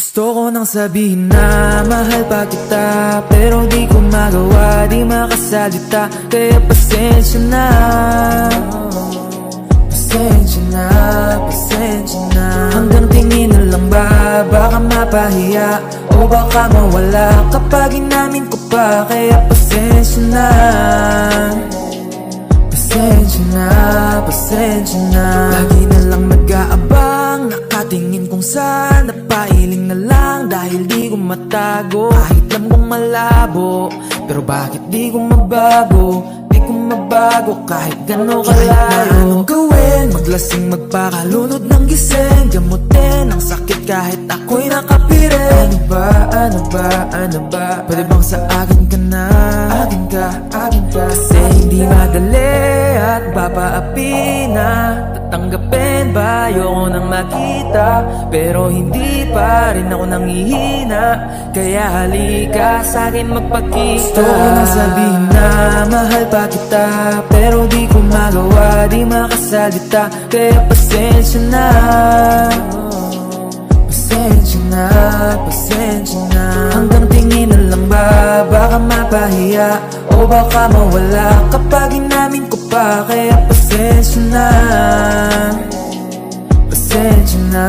Gusto ko nang sabihin na mahal pa kita, pero di ko magawa, di makasalita. Kaya pasensya na, pasensya na, pasensya na. Hanggang tingin na lang ba, baka mapahiya o baka mawala kapag inamin ko pa. Kaya pasensya na, pasensya na, pasensya na. Lagi na lang nag-aabang, nakatingin kung saan, napailing na lang dahil di ko matago. Kahit alam kong malabo, pero bakit di ko mabago? Di ko mabago kahit gano'n kalayo. Kahit na anong gawin, maglasing, magpakalunod ng gising, gamutin ang sakit kahit ako'y nakapirin. Ano ba, ano ba, ano ba? Pwede bang sa akin ka na? Akin ka, akin ka. Kasi hindi madali at papaapi na. Tatanggapin ba? Ayoko nang makita, pero hindi pa rin ako nangihina. Kaya halika sa'kin magpakita. Gusto ko nang sabihin na mahal pa kita, pero di ko magawa, di makasalita. Kaya pasensya na, pasensya na, pasensya na. Hanggang tingin na lang ba, baka mapahiya o baka mawala kapag inamin ko pa. Kaya pasensya na, pasensya na,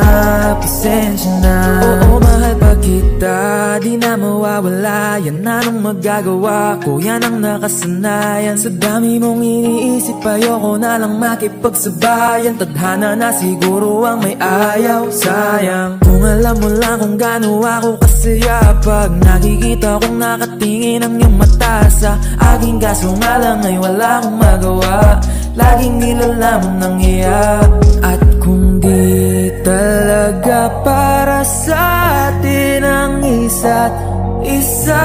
pasensya na. Oo, mahal pa kita, di na mawawala. Yan anong magagawa ko, yan ang nakasanayan. Sa dami mong iniisip, ayoko na lang makipagsabayan. Tadhana na siguro ang may ayaw, sayang. Kung alam mo lang kung gaano ako kasaya pag nakikita kong nakatingin ang iyong mata sa aking. Kaso nga lang ay wala akong magawa, laging nilalamon ng iyak. At kung di talaga para sa atin ang isa't isa,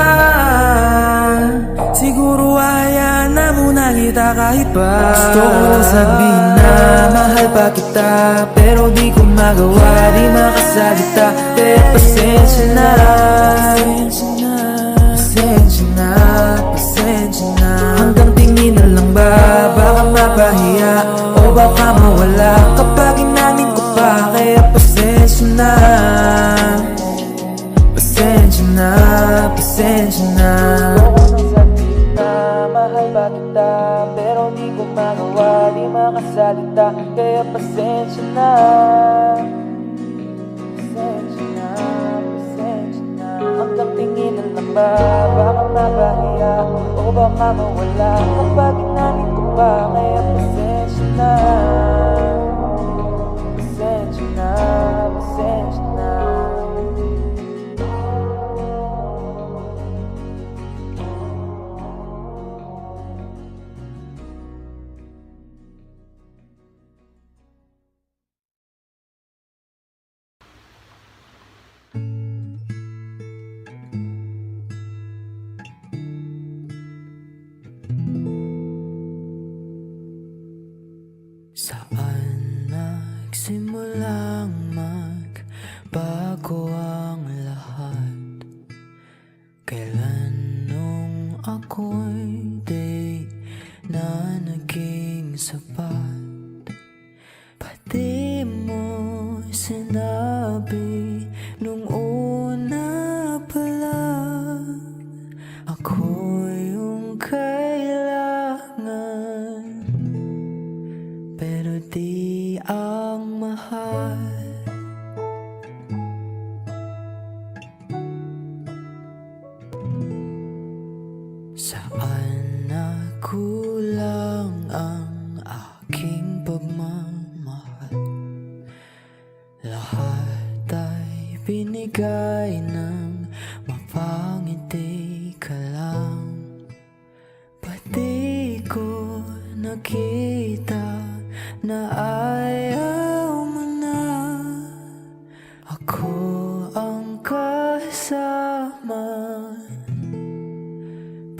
siguro hayaan na muna kita kahit pa. Gusto ko lang sabihin na mahal pa kita, pero di ko magawa, di makasalita. Kaya pasensya na, pasensya na, pasensya na. Hanggang tingin na lang ba, baka mapahiya o baka mawala kapag inamin ko pa. Kaya pasensya na, pasensya na, pasensya na. Mahal ba kita, pero di ko magawa, di makasalita. Kaya pasensya na, pasensya na, pasensya na. Hanggang tingin na lang ba, baka mapahiya o baka mawala kapag inamin ko pa. Kaya pasensya na, pasensya na, pasensya na. Saan nagsimulang magbago ang lahat? Kailan nung ako'y di na naging sapat? Pati mo sinabi nung una pa lang, ako yung kailangan, pero di ang mahal. Saan nakulang ang aking pagmamahal? Lahat ay binigay ng mapangiti ka lang. Pati ko nakita na ayaw mo na. Ako ang kasama,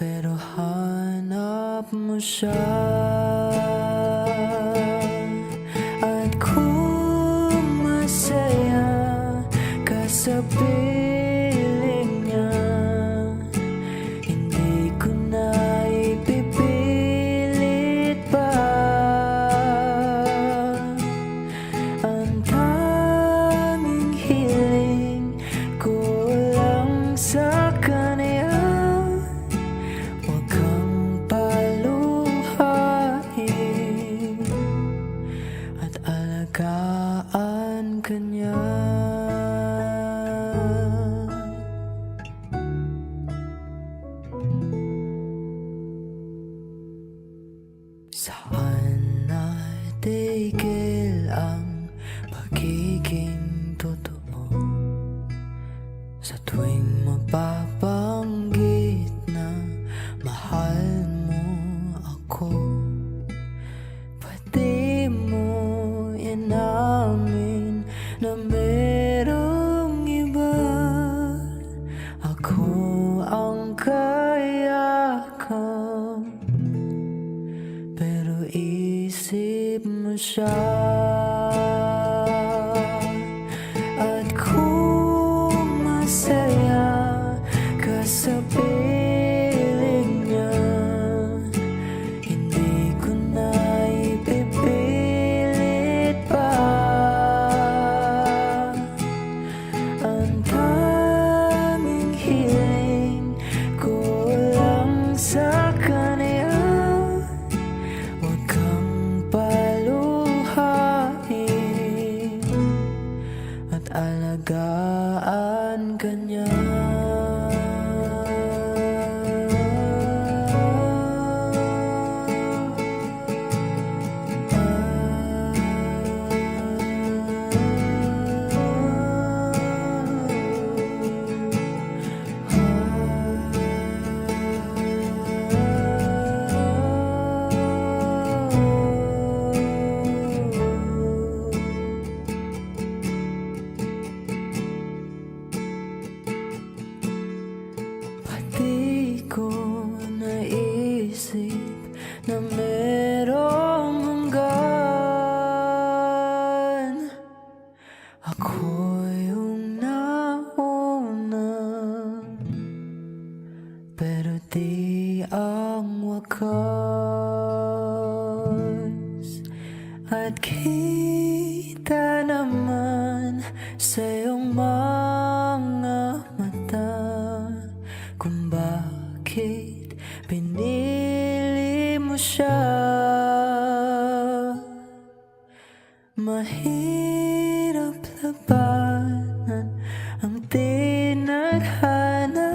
pero hanap mo siya. At kung masaya ka sa piling niya, hindi ko na ipipilit pa. Ang tanging hiling ko alagaan ka niya. Saan natigil ang pagiging totoo? Sa tuwing mapabanggit na mahal mo ako, pati mo inamin na merong iba. Ako ang kayakap, pero isip mo siya. At kung masaya ka sa piling niya, hindi ko na ipipilit pa. Ang tanging hiling ko lang sa kanya, huwag kang paluhain at alagaan ka niya. Pati ko naisip na merong hanggan. Ako yung nauna, pero di ang wakas. At kita naman sa iyong mga mata kung bakit pinili mo siya. Mahirap labanan ang tinadhana,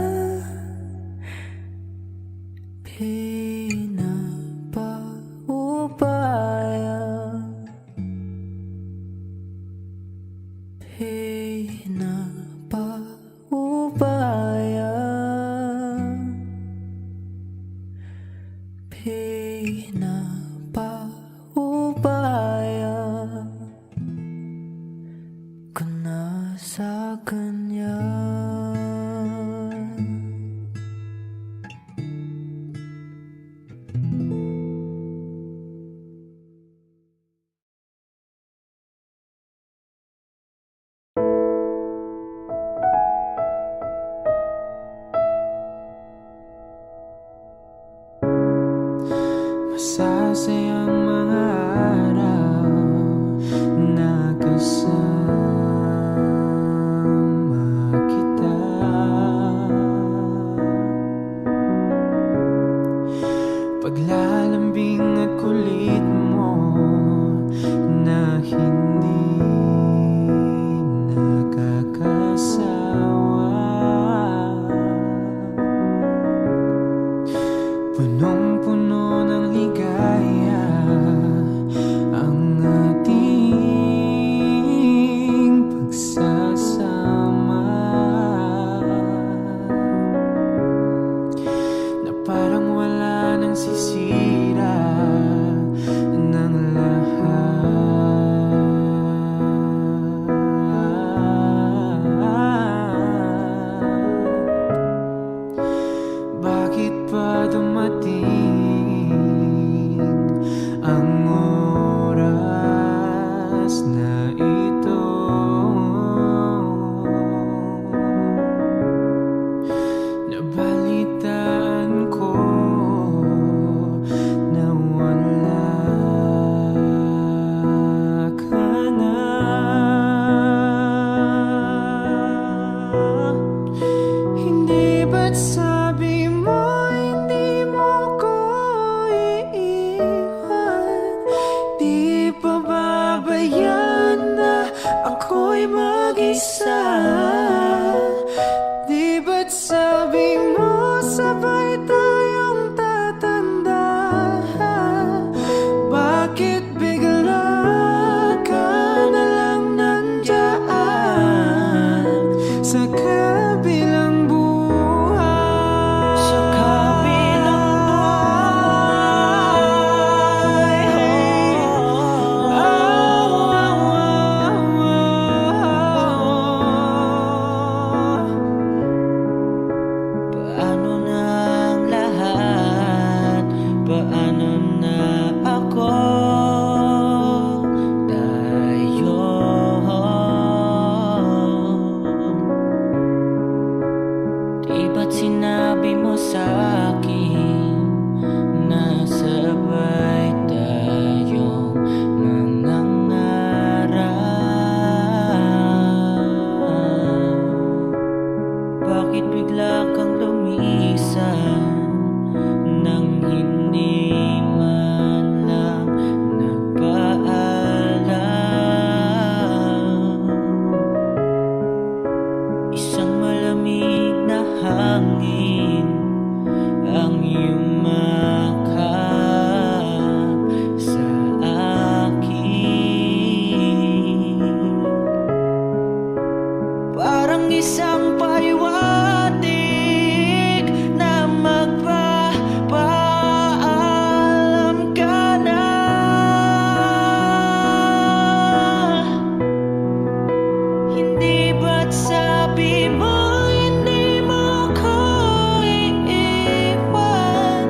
pinapaubaya, pinapaubaya, pinapaubaya ko na sa kanya. Masasayang mga araw na kasama kita. ako'y mag-isa. Di ba't sabi mo sabay tayong tatanda? Bakit bigla ka na lang nandyan sa kabilang buhay? Sa kabilang Paano na ang lahat? Paano na ako? Tayo. Di ba't sinabi mo sa'kin na sabay tayong mangangarap? Bakit bigla kang lumisan nang hindi man lang nagpaalam? Isang malamig na hangin ang yumakap sa akin, parang isang paliwanag na magpapaalam ka na. Hindi ba't sabi mo hindi mo ko iiwan?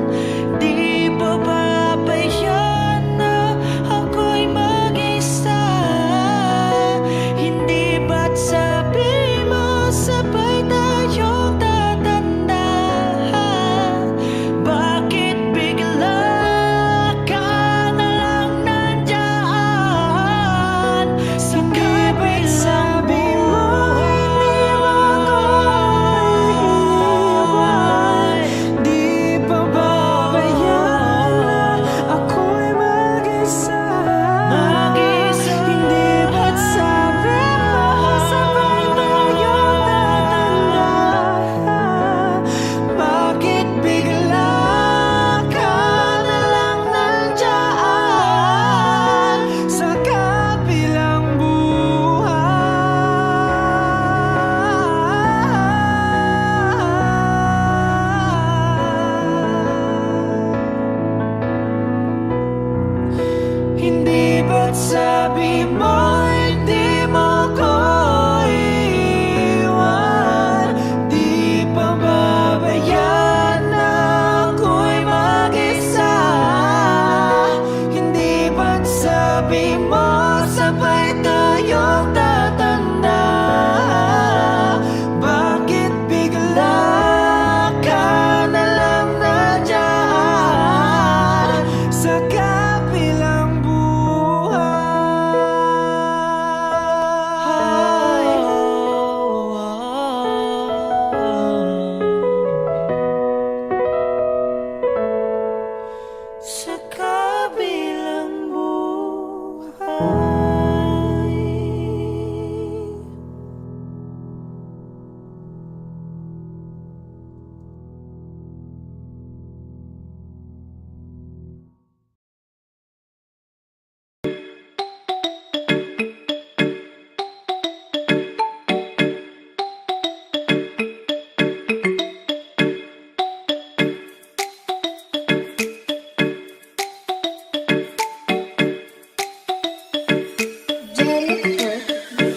Di ba babayan na ako'y mag-isa? Hindi ba't sabi mo sabay tayong tatanda? Bakit bigla ka na lang nandyan sa kabilang buhay? Di ba babayan na ako'y mag-isa? Hindi ba't sabi mo sabay tayong tatanda? Bakit bigla ka na lang nandyan sa kabilang buhay? Hindi ba't sabi mo hindi mo ko iiwan? Di pa babayan na ako'y mag-isa? Hindi ba't sabi mo sabay tayong tatanda? Bakit bigla ka na lang nandyan sa kabilang buhay? Sa kabilang buhay.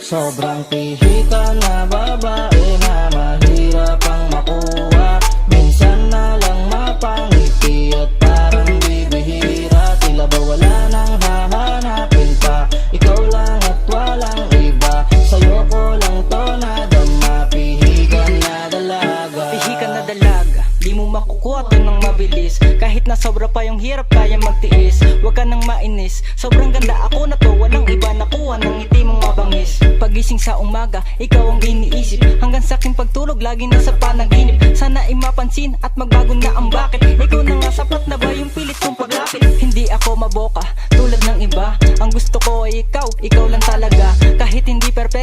Sobrang pihika na babae na mahirap ang makuha. Minsan na lang mapangiti at parang bibihira. Tila ba wala nang hahanapin pa? Ikaw lang at walang iba. Sa'yo ko lang to nadama. Pihikan na dalaga. Pihikan na dalaga, di mo makukuha to ng mabilis. Kahit na sobra pa yung hirap, kaya magtiis. Huwag ka nang mainis, sobrang ganda ako na to. Walang iba nakuha ng ngiti mong mabangis. Pagising sa umaga, ikaw ang iniisip. Hanggang sa aking pagtulog, lagi nasa panaginip. Sana ay mapansin at magbago na ang bakit. Ikaw na nga, sapat na ba yung pilit kong paglapit? Hindi ako maboka, tulad ng iba. Ang gusto ko ay ikaw, ikaw lang talaga. Kahit hindi perfect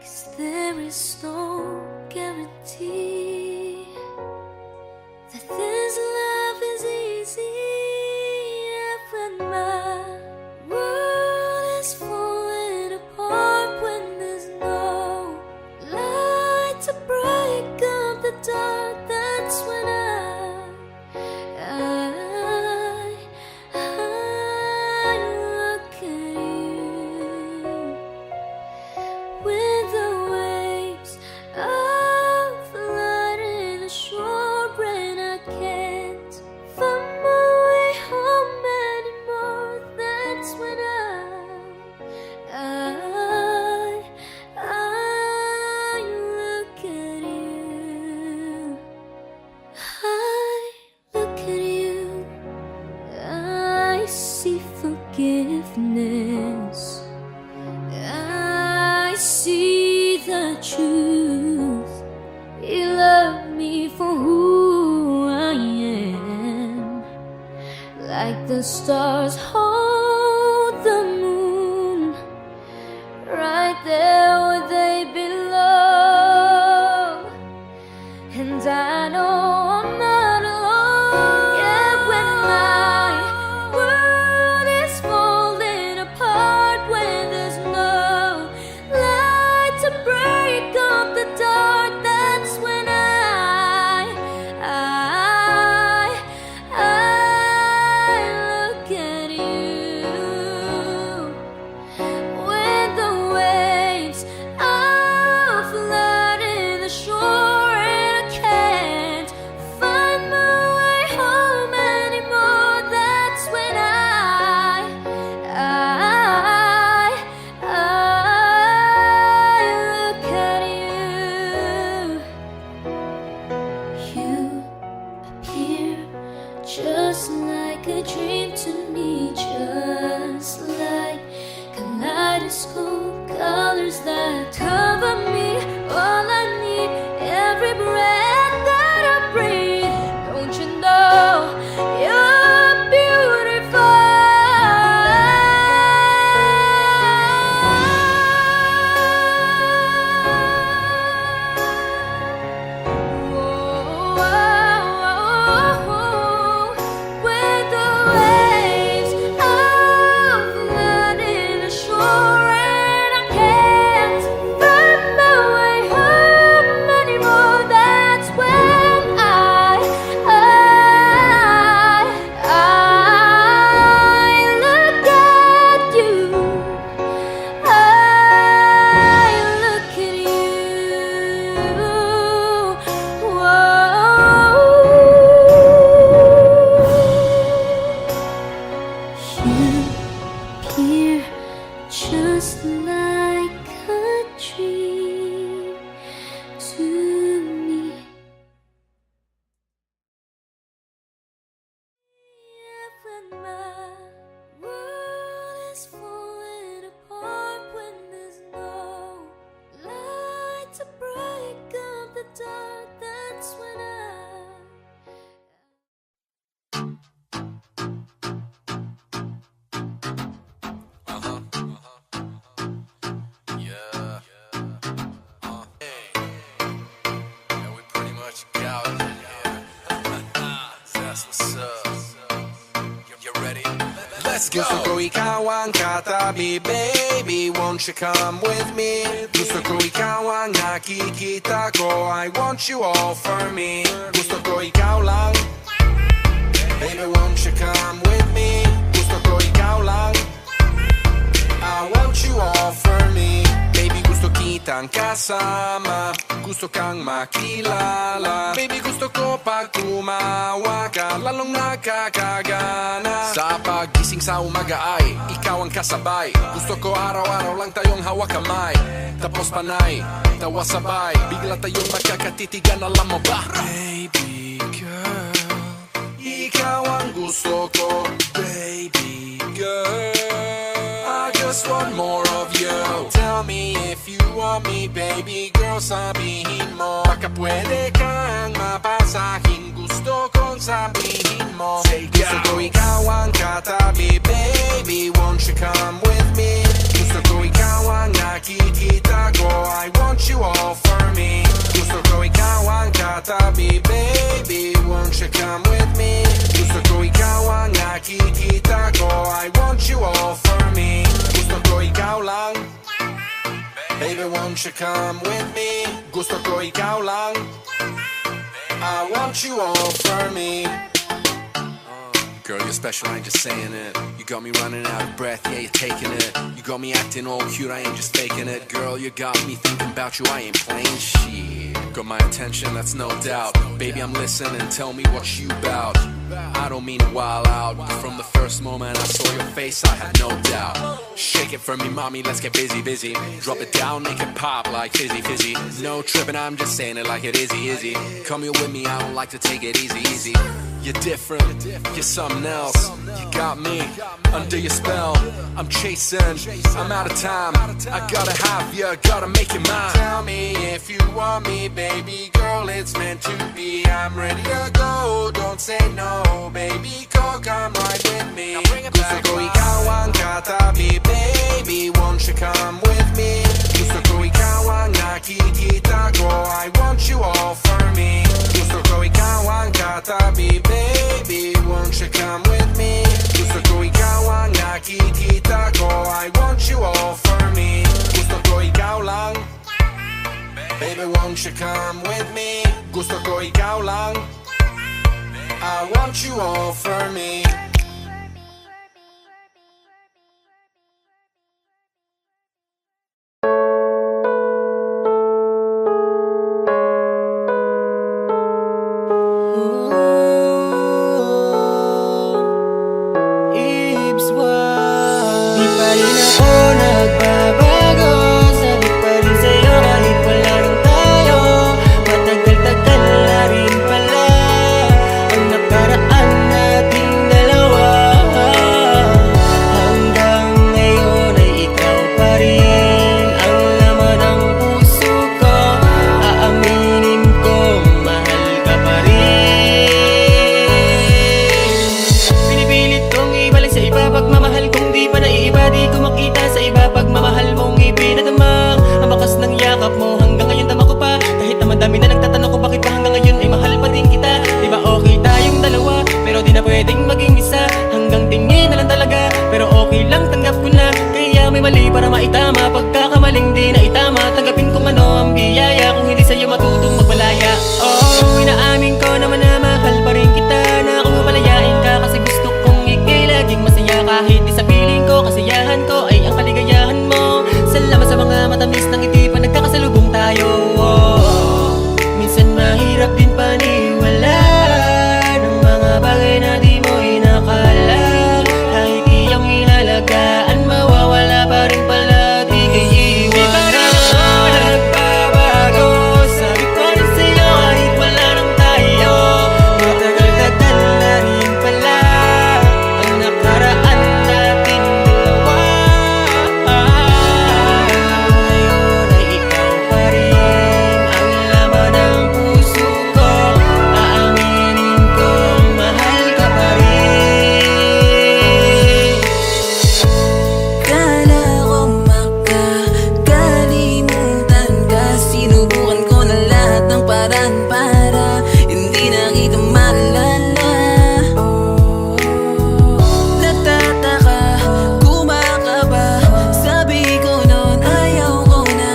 'Cause there is no guarantee me for who I am, like the stars hold the moon, right there where they belong. And I know I'm not alone. Yeah, when my world is falling apart, when there's no light to break up the dark, that's when I look at you. When the waves are flooding the shore and I can't find my way home anymore, that's when I look at you. You appear just like a dream to me, just like kaleidoscope colors that cover me. All I need, every breath that I breathe. Don't you know you're beautiful? When the waves are flooding the shore and I can't find my way home anymore, that's when I look at you. I look at you. You appear just like a dream to me. When my world is falling apart, when there's no light to break up the dark, that's when Yeah. Yeah, we pretty much got it. Yeah. That's what's up. You ready? Let's go. Gusto ko ikaw ang katabi, baby, won't you come with me? Gusto ko ikaw ang nakikita ko, I want you all for me. Gusto ko ikaw lang, baby, won't you come with me? Gusto ko ikaw lang, I want you all for me. Baby, gusto kitang kasama, gusto kang makilala. Baby, gusto ko pag tumawa ka, lalong nakakagana. Sa pagising sa umaga ay ikaw ang kasabay. Gusto ko araw-araw lang tayong hawak kamay, tapos panay, tawa sabay, bigla tayong magkakatitigan, alam mo ba? Baby girl, ikaw ang gusto ko, baby girl. I just want more of you. Tell me if you want me, baby girl, sabihin mo. Baka pwede kang mapasahin, gusto kong sabihin mo. Gusto ko ikaw ang katabi, baby, won't you come with me? Gusto ko ikaw ang nakikita ko, I want you all for me. Gusto ko ikaw ang katabi, baby, won't you come with me? Gusto ko ikaw ang nakikita ko, I want you all for me. Gusto ko ikaw lang, baby, won't you come with me? Gusto ko ikaw lang, I want you all for me. Girl, you're special, I ain't just saying it. You got me running out of breath, yeah, you're taking it. You got me acting all cute, I ain't just faking it. Girl, you got me thinking about you, I ain't playing shit. Got my attention, that's no doubt. Baby, I'm listening, tell me what you bout. I don't mean to wild out, but from the first moment I saw your face, I had no doubt. Shake it for me, mommy, let's get busy, busy. Drop it down, make it pop like fizzy, fizzy. No tripping, I'm just saying it like it is, easy. Come here with me, I don't like to take it easy, easy. You're different, you're something else. You got me under your spell. I'm chasing, I'm out of time. I gotta have you, gotta make it mine. Tell me if you want me, baby girl, it's meant to be. I'm ready to go, don't say no, baby girl, come right with me. Gusto ko ikaw ang katabi, baby, won't you come with me? Gusto ko ikaw ang nakikita ko, I want you all for me. Gusto ko ikaw ang katabi, baby, won't you come with me? Gusto ko ikaw ang nakikita ko, I want you all for me. Gusto ko ikaw lang, baby, won't you come with me? Gusto ko ikaw lang, I want you all for me. Di pa rin ako nagbabago, sabi pa rin sa'yo kahit wala rin tayo. Matagal-tagal na rin pala ang nakaraan nating dalawa. Hanggang ngayon ay ikaw pa rin ang laman ng puso ko. Aaminin ko, mahal ka pa rin. Pinipilit kong ibalik sa iba pagmamahal kong di pa naiiba. Di ko makita sa iba pagmamahal mong ipinadama. Ang bakas ng yakap mo hanggang ngayon tama ko pa. Kahit na madami na nagtatanong ko bakit ba hanggang ngayon ay mahal pa din kita. Di ba okay tayong dalawa pero di na pwedeng maging isa. Hanggang tingin na lang talaga pero okay lang, tanggap ko na. Kaya may mali para maitama, pagkakamaling di na itama. Tanggapin kung ano ang biyaya kung hindi sa'yo matutong magmalaya. Oh, inaamin ko naman na mahal pa rin kita. Na kung mapalayain ka kasi gusto kong ikay laging masaya. Kahit di sa piling ko, kasiyahan ko ay ang kaligayahan mo. Salamat sa mga matamis ng ngiti pa nagkakasalubong tayo. Minsan mahirap din paniwala ng mga bagay na di mo inakala. Kahit iyong inalagaan, mawawala pa rin pala, di kay iwanan. Di pa rin ako nagbabago, sabi ko rin sa'yo kahit wala nang tayo. Matagal-tagal na rin pala ang nakaraan natin dalawa. Ngayon ay ikaw pa rin ang laman ng puso ko. Aaminin ko, mahal ka pa rin. Kala ko makakalimutan ka. Sinubukan ko na lahat ng paraan para hindi na kita maalala. Nagtataka, kumakaba. Sabi ko noon ayaw ko na,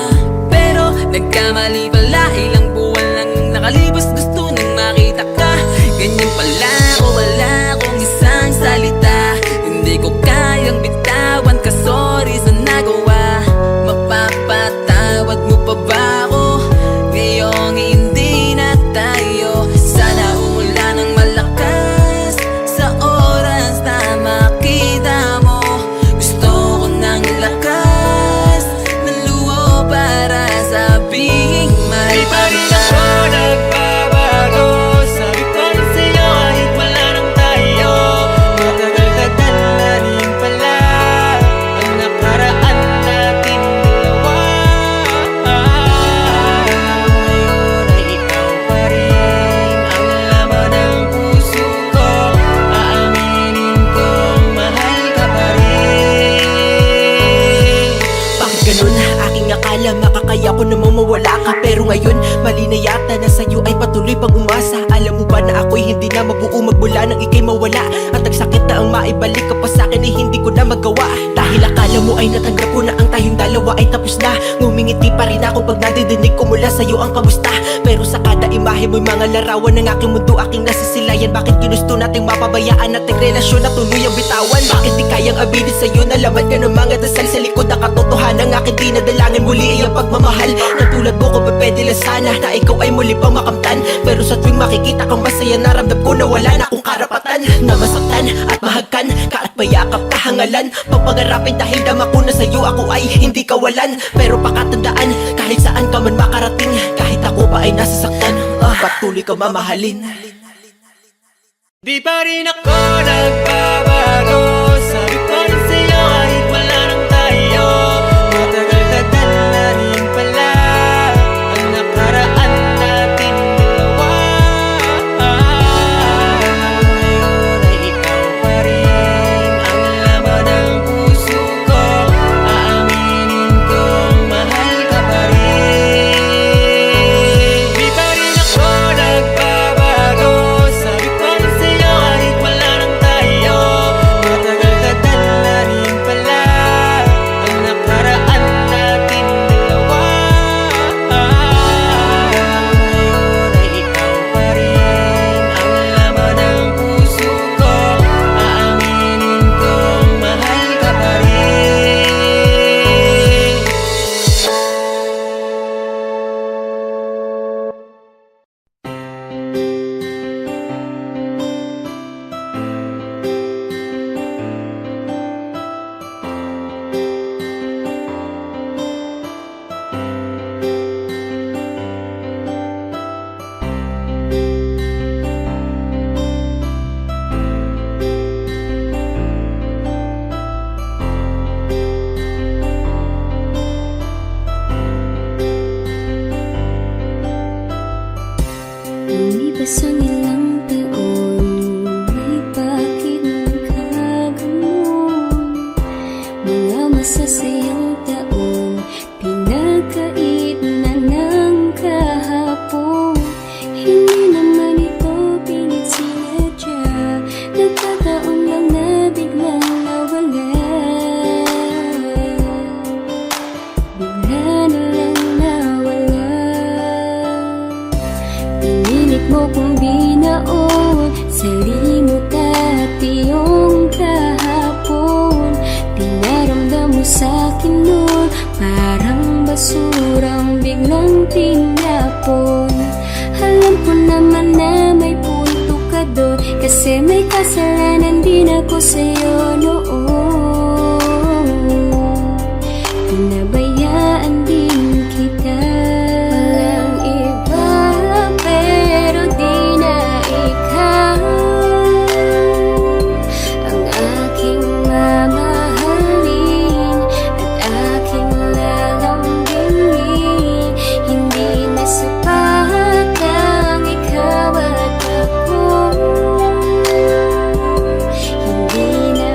pero nagkamali pala. Ilang buwan lang nakalipas, gusto nang makita ka. Ganyan pala ako, wala akong isang salita. Hindi ko kayang bitawan ka, sorry sa nagawa. Mapapatawad mo pa ba ako ngayong hindi na tayo? Sana umulan ng malakas sa oras na makita mo. Gusto ko ng lakas ng luho para sabihing mahal pa rin ako. Nagbabago, sabi ko rin sa'yo kahit wala nang tayo. Matagal-tagal na rin pala ang nakaraan natin dalawa. Ngayon ay ikaw pa rin ang laman ng puso ko. Aaminin ko, mahal ka pa rin. Bakit ganun? Aking akala makakaya ko namang mawala ka. Pero ngayon, mali na yata na sa'yo ay patuloy pang umasa. Alam mo ba na ako'y hindi na mabuo magmula nang ika'y mawala. At ang sakit na ang maibalik ka pa sa'kin ay hindi ko na magawa. Dahil akala mo ay natanggap ko na ang tayong dalawa ay tapos na. Ngumingiti pa rin ako pag nadidinig ko mula sa'yo ang kamusta. Pero sa kada imahe mo'y mga larawan ng aking mundo, aking nasisilayan. Bakit ginusto nating mapabayaan nating relasyon na tuluyang bitawan? Bakit di kayang abilin sa'yo na laman ka ng mga dasal sa likod na katotohanan ng aking dinadalangin muli ay ang pagmamahal. Na tulad mo ko pwede lang sana na ikaw ay muli pang makamtan. Pero sa tuwing makikita kang masaya, naramdam ko na wala na akong karapatan na masaktan at mahagkan ka at mayakap kahangalan. Pagpangarapin dahil dama ko na sa'yo ako ay hindi kawalan. Pero pakatandaan kahit saan ka man makarating, kahit ako pa ay nasasaktan, patuloy ka mamahalin. Di pa rin ako nagbabago. Sabi ko rin sa'yo kahit wala nang tayo. Matagal-tagal na rin pala ang nakaraan natin dalawa. Ngayon ay ikaw pa rin ang laman ng puso ko. Aaminin kong mahal ka pa rin. Di pa rin ako nagbabago. Sabi ko rin sa'yo kahit wala nang tayo. Matagal-tagal na rin pala ang nakaraan natin dalawa. Ngayon ay ikaw pa rin ang laman ng puso ko. Aaminin kong mahal ka pa rin. Lumipas ang ilang taon, ngunit bakit nagkaganun? Mga masasayang taon, pinagkait na ng kahapon. Hindi naman ito pilit sinadya, nagkataon lang na biglang nawala. Bigla na lang nawala. Pinilit mo kong binaon sa limot at iyong kahapon. Dinaramdam mo sa'kin nun parang basurang biglang tinapon. Alam ko naman na may punto ka doon, kasi may kasalanan din ako sa'yo noon. Pinabayaan din kita. Walang iba pero di na ikaw ang aking mamahalin at aking lalambingin. Hindi na sapat ang ikaw at ako. Hindi na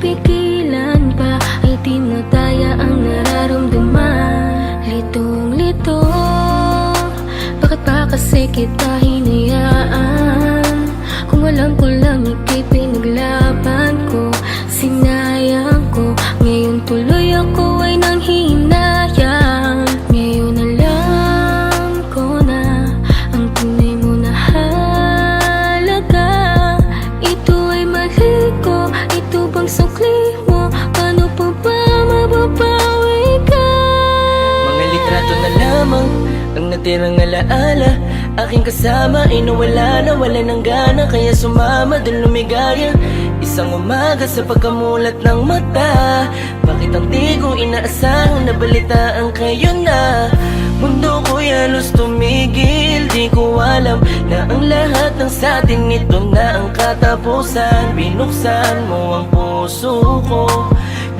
mapigilan pa, ay di madaya ang nararamdaman. Litong-lito, bakit ba kasi kita hinayaan? Kung alam ko lang ika'y pinaglaban ko, sinayang ko, ngayon tuloy ako ay nanghihinayang. Ngayon alam ko na ang tunay mo na halaga. Ito ay mali ko, ito bang sukli mo? Paano pa ba mababawi ka? Mga litrato na lamang ang natirang alaala. Aking kasama ay nawala ng gana, kaya sumama dun lumigaya. Isang umaga sa pagkamulat ng mata, bakit ang di ko inaasahang nabalitaan kayo na? Mundo ko'y halos tumigil, di ko alam na ang lahat ng satin ito na ang katapusan. Binuksan mo ang puso ko,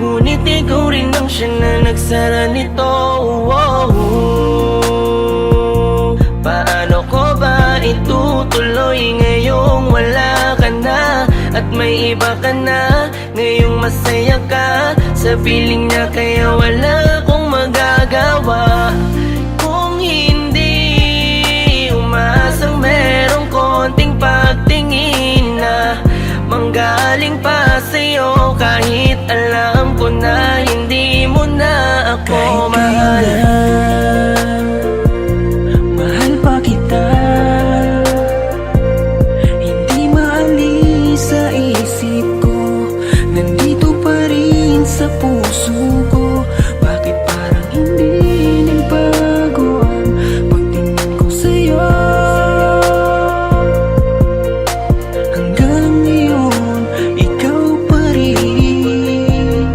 ngunit ikaw rin ang siya na nagsara nito. Paano ko ba itutuloy ngayong wala ka na at may iba ka na? Ngayong masaya ka sa piling niya, kaya wala akong magagawa. Kung hindi umasang merong konting pagtingin na manggaling pa sa'yo, kahit alam ko na hindi mo na ako mahal. Mahal pa kita, hindi maalis sa isip ko, nandito pa rin sa puso ko. Bakit parang hindi nagbago ang pagtingin ko sa'yo? Hanggang ngayon, ikaw pa rin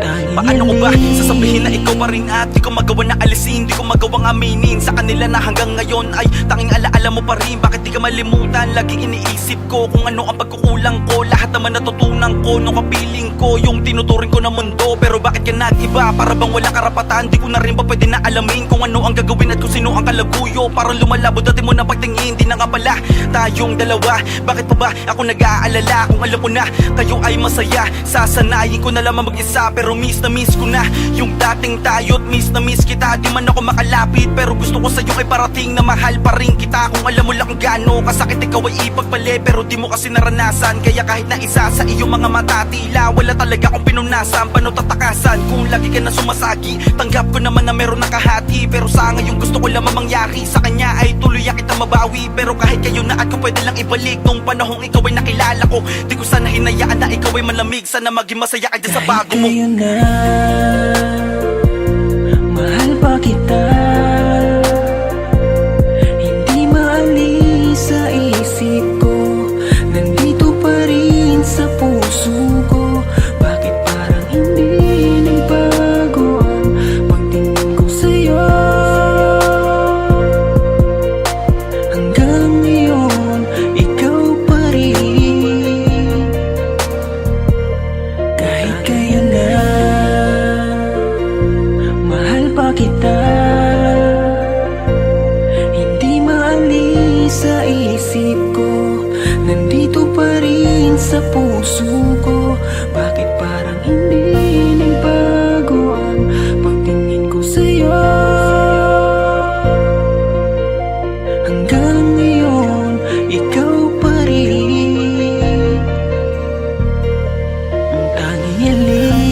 ang Paano ko ba sasabihin na ikaw pa rin at di ko magawa na alisin, di ko magawang aminin sa kanila na hanggang ngayon ay tanging alaala mo pa rin. Bakit di ka malimutan? Laging iniisip ko kung ano ang pagkukulang ko. Lahat naman natutunan ko nung kapiling ko yung tinuturing ko na mundo. Pero bakit ka nag-iba? Para bang wala karapatan? Di ko na rin ba pwede na alamin kung ano ang gagawin at kung sino ang kalaguyo? Parang lumalabo dati mo na pagtingin, di na nga pala tayong dalawa. Bakit pa ba ako nag-aalala kung alam ko na kayo ay masaya? Sasanayin ko na lamang mag-isa, pero miss na miss ko na yung dating tayo't miss na miss kita. Di man ako makalapit, pero gusto ko sa'yo ay parating na mahal pa rin kita. Kung alam mo lang kung gaano kasakit ikaw ay ipagpali, pero di mo kasi naranasan. Kaya kahit na isa sa iyong mga mata, tila wala talaga akong pinunasan. Paano tatakasan kung lagi ka na sumasagi? Tanggap ko naman na meron nakahati, pero sa ngayon gusto ko lamang mangyari sa kanya ay tuluyan kita mabawi. Pero kahit kayo na at ko pwede lang ibalik nung panahong ikaw ay nakilala ko. Di ko sana hinayaan na ikaw ay malamig, sana maging masaya ka dyan sa bago mo. Ngayon na, mahal pa kita, hindi maalis sa isip ko, nandito pa rin sa puso ko. Bakit parang hindi nagbago ang pagtingin ko sa'yo? Hanggang ngayon, ikaw pa rin. Kahit kayo na, mahal pa kita, hindi maalis sa isip ko, nandito pa rin sa puso ko. Bakit parang hindi nagbago ang pagtingin ko sa'yo? Hanggang ngayon, ikaw pa rin ang tanging hiling.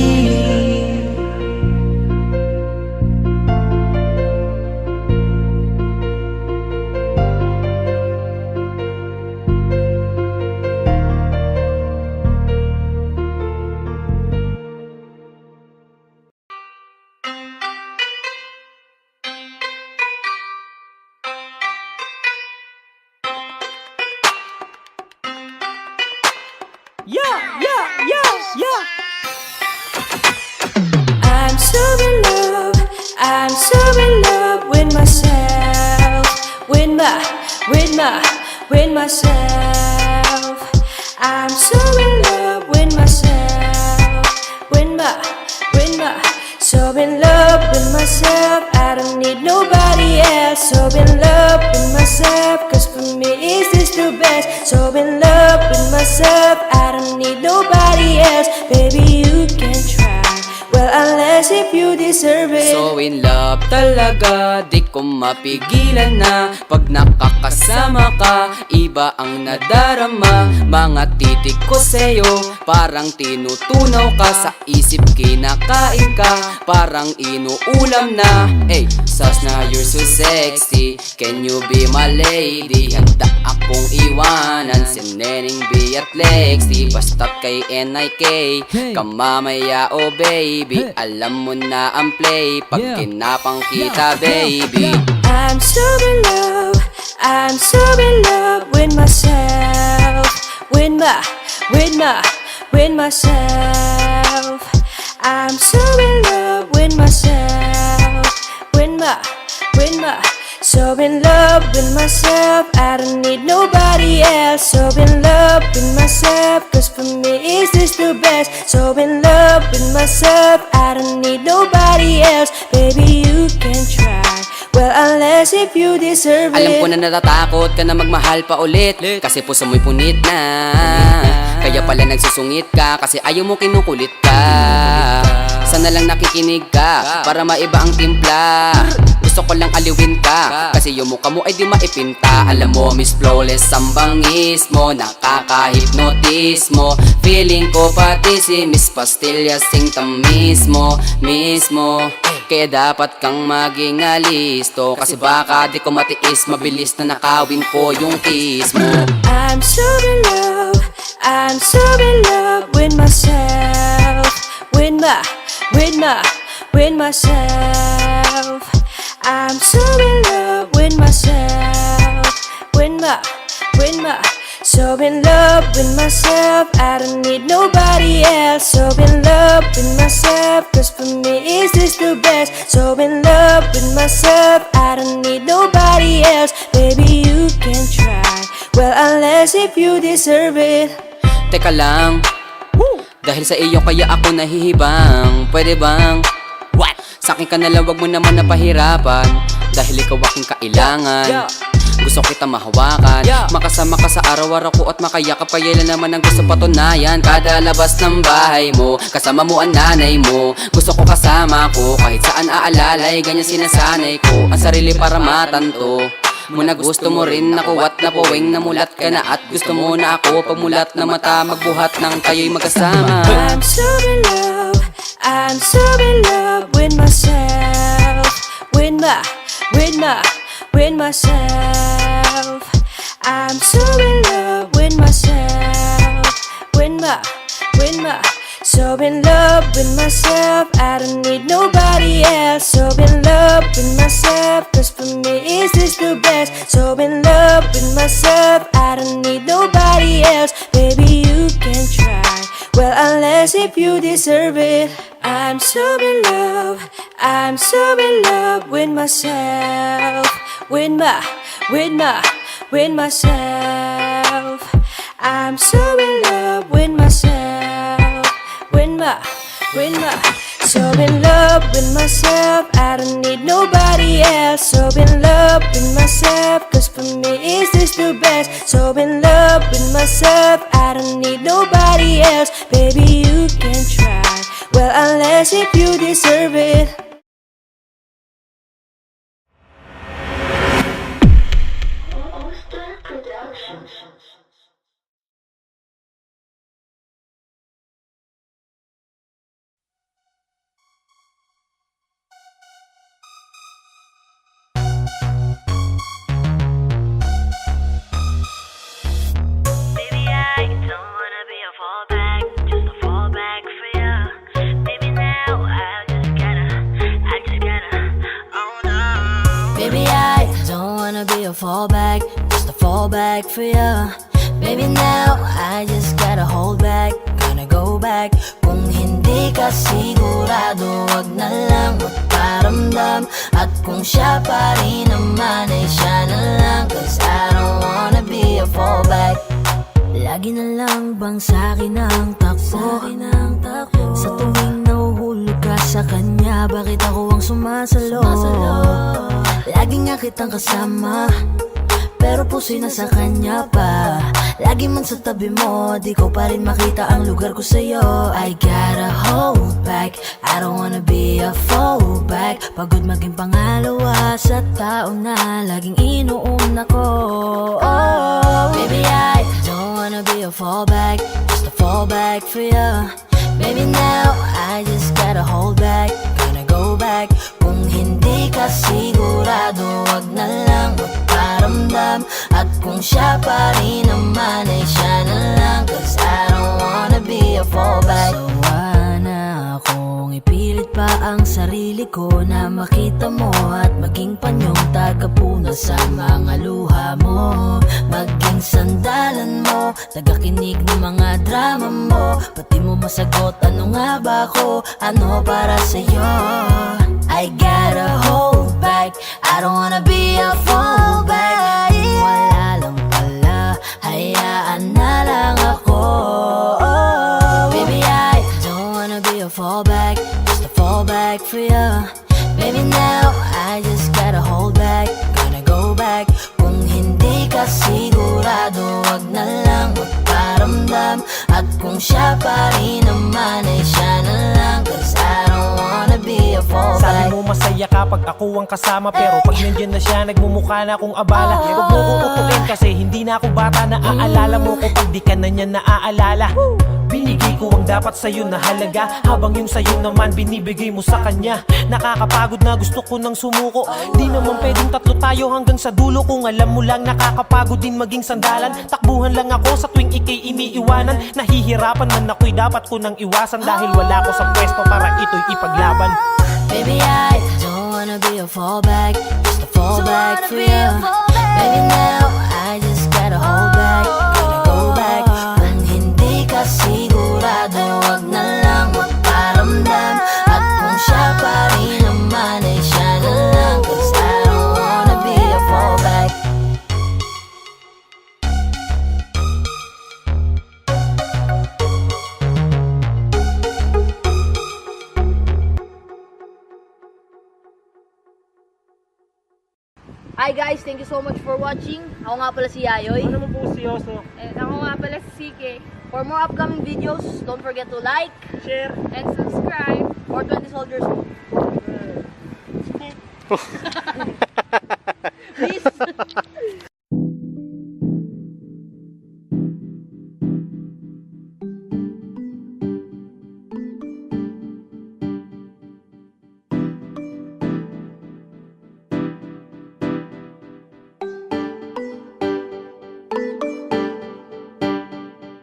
I'm so in love, I'm so in love with myself, with myself. I'm so in love with myself, so in love with myself. I don't need nobody else. So in love with myself, 'cause for me is this the best. So in love with myself, I don't need nobody else. Baby, you can try, well unless if you deserve it. So in love talaga, di ko mapigilan na. Pag nakakasama ka, iba ang nadarama. Mga titik ko sa'yo, parang tinutunaw ka. Sa isip kinakain ka, parang inuulam na. Hey, sus na you're so sexy, can you be my lady? Handa akong iwanan si Neneng B at Lexi. Basta't kay NIK, kamamaya oh baby. Alam mo na ang play, pag kinapang kita baby. I'm so in love, I'm so in love with myself, with myself. I'm so in love with myself, so in love with myself. I don't need nobody else. So in love with myself, cause for me is this the best. So in love with myself, I don't need nobody else. Baby, you can try, well unless if you deserve it. Alam ko na natatakot ka na magmahal pa ulit, kasi puso mo'y punit na. Kaya pala nagsusungit ka, kasi ayaw mo kinukulit ka. Sana lang nakikinig ka, para maiba ang timpla. Gusto ko lang aliwin ka, kasi yung mukha mo ay di maipinta. Alam mo Miss Flawless ang bangis mo, nakaka-hypnotis mo. Feeling ko pati si Miss Pastillas sing tamis mo, mismo. Kaya dapat kang maging alisto, kasi baka di ko matiis, mabilis na nakawin ko yung kiss mo. I'm so in love, I'm so in love with myself, with myself. I'm so in love with myself, so in love with myself. I don't need nobody else. So in love with myself, cause for me is this the best. So in love with myself, I don't need nobody else. Baby, you can try, well unless if you deserve it. Teka lang, dahil sa iyo kaya ako nahihibang. Pwede bang sa'kin ka nalang, wag mo naman napahirapan, dahil ikaw aking kailangan. Gusto kita mahawakan, makasama ka sa araw-araw ko at makayakap. Kailan naman ang gusto patunayan, kada labas ng bahay mo, kasama mo ang nanay mo. Gusto ko kasama ko, kahit saan aalalay, ganyan sinasanay ko ang sarili para matanto mo na gusto mo rin ako at napuwing namulat ka na. At gusto mo na ako, pagmulat na mata, magbuhat ng tayo'y magkasama. I'm so in love, I'm so in love with myself, with myself. I'm so in love with myself, so in love with myself. I don't need nobody else. So in love with myself, cause for me is this the best. So in love with myself, I don't need nobody else. Baby, you can try, well unless if you deserve it. I'm so in love, I'm so in love with myself, with myself. I'm so in love with myself, so in love with myself. I don't need nobody else. So in love with myself, cause for me is this the best. So in love with myself, I don't need nobody else. Baby, you can try, well unless if you deserve it. Fallback, just a fallback for ya. Baby now, I just gotta hold back, gonna go back. Kung hindi ka sigurado, wag na lang magparamdam. At kung siya pa rin naman, ay siya na lang. Cause I don't wanna be a fallback. Lagi na lang bang sa'kin ang takbo? Sa tuwing nahuhulog ka sa kanya, bakit ako ang sumasalo? Lagi nga kitang kasama, pero puso'y nasa kanya pa. Lagi man sa tabi mo, di ko pa rin makita ang lugar ko sa'yo. I gotta hold back, I don't wanna be a fallback. Pagod maging pangalawa sa tao na laging inuuna ko. Oh, baby, I don't wanna be a fallback, just a fallback for ya. Baby, now I just gotta hold back, gonna go back. Kung hindi ka sigurado, wag na lang magparamdam. At kung siya pa rin naman, ay siya na lang. Cause I don't wanna be a fallback. Sawa na akong ipilit pa ang sarili ko na makita mo at maging panyong tagapuna sa mga luha mo. Maging sandalan mo, tagakinig ng mga drama mo. Pati mo masagot, ano nga ba ako, ano para sa'yo. I gotta hold back, I don't wanna be a fallback. Wala lang pala, hayaan na lang ako. Baby, I don't wanna be a fallback, just a fallback for ya. Baby, now I just gotta hold back, gonna go back. Kung hindi ka sigurado, wag na lang magparamdam. At kung siya pa rin naman, ay siya na lang. Cause I don't wanna be a fallback. Sabi mo masaya kapag ako ang kasama, pero pag nandiyan na siya, nagmumukha na akong abala. Huwag mo ko utuin kasi hindi na ako bata. Naaalala mo ko pag di ka na niya naaalala. Binigay ko ang dapat sa'yo na halaga, habang yung sa'yo naman binibigay mo sa kanya. Nakakapagod na gusto ko nang sumuko. Di naman pwedeng tatlo tayo hanggang sa dulo. Kung alam mo lang nakakapagod din maging sandalan. Takbuhan lang ako sa tuwing ikay iniiwanan. Nahihirapan man ako'y dapat ko nang iwasan, dahil wala ko sa pwesto para ito'y ipaglaban. Baby, I don't wanna be a fallback, just a fallback for ya. Baby, now I just gotta hold back, gotta go back. Kung hindi ka sigurado, wag na lang magparamdam. At kung siya pa rin naman, ay siya na lang. Cause I don't wanna be a fallback. Hi guys, thank you so much for watching. Ako nga pala si Yayoy. Ano naman po si Yoso? And ako nga pala si CK. For more upcoming videos, don't forget to like, Share and subscribe for 20 Soldiers. Please.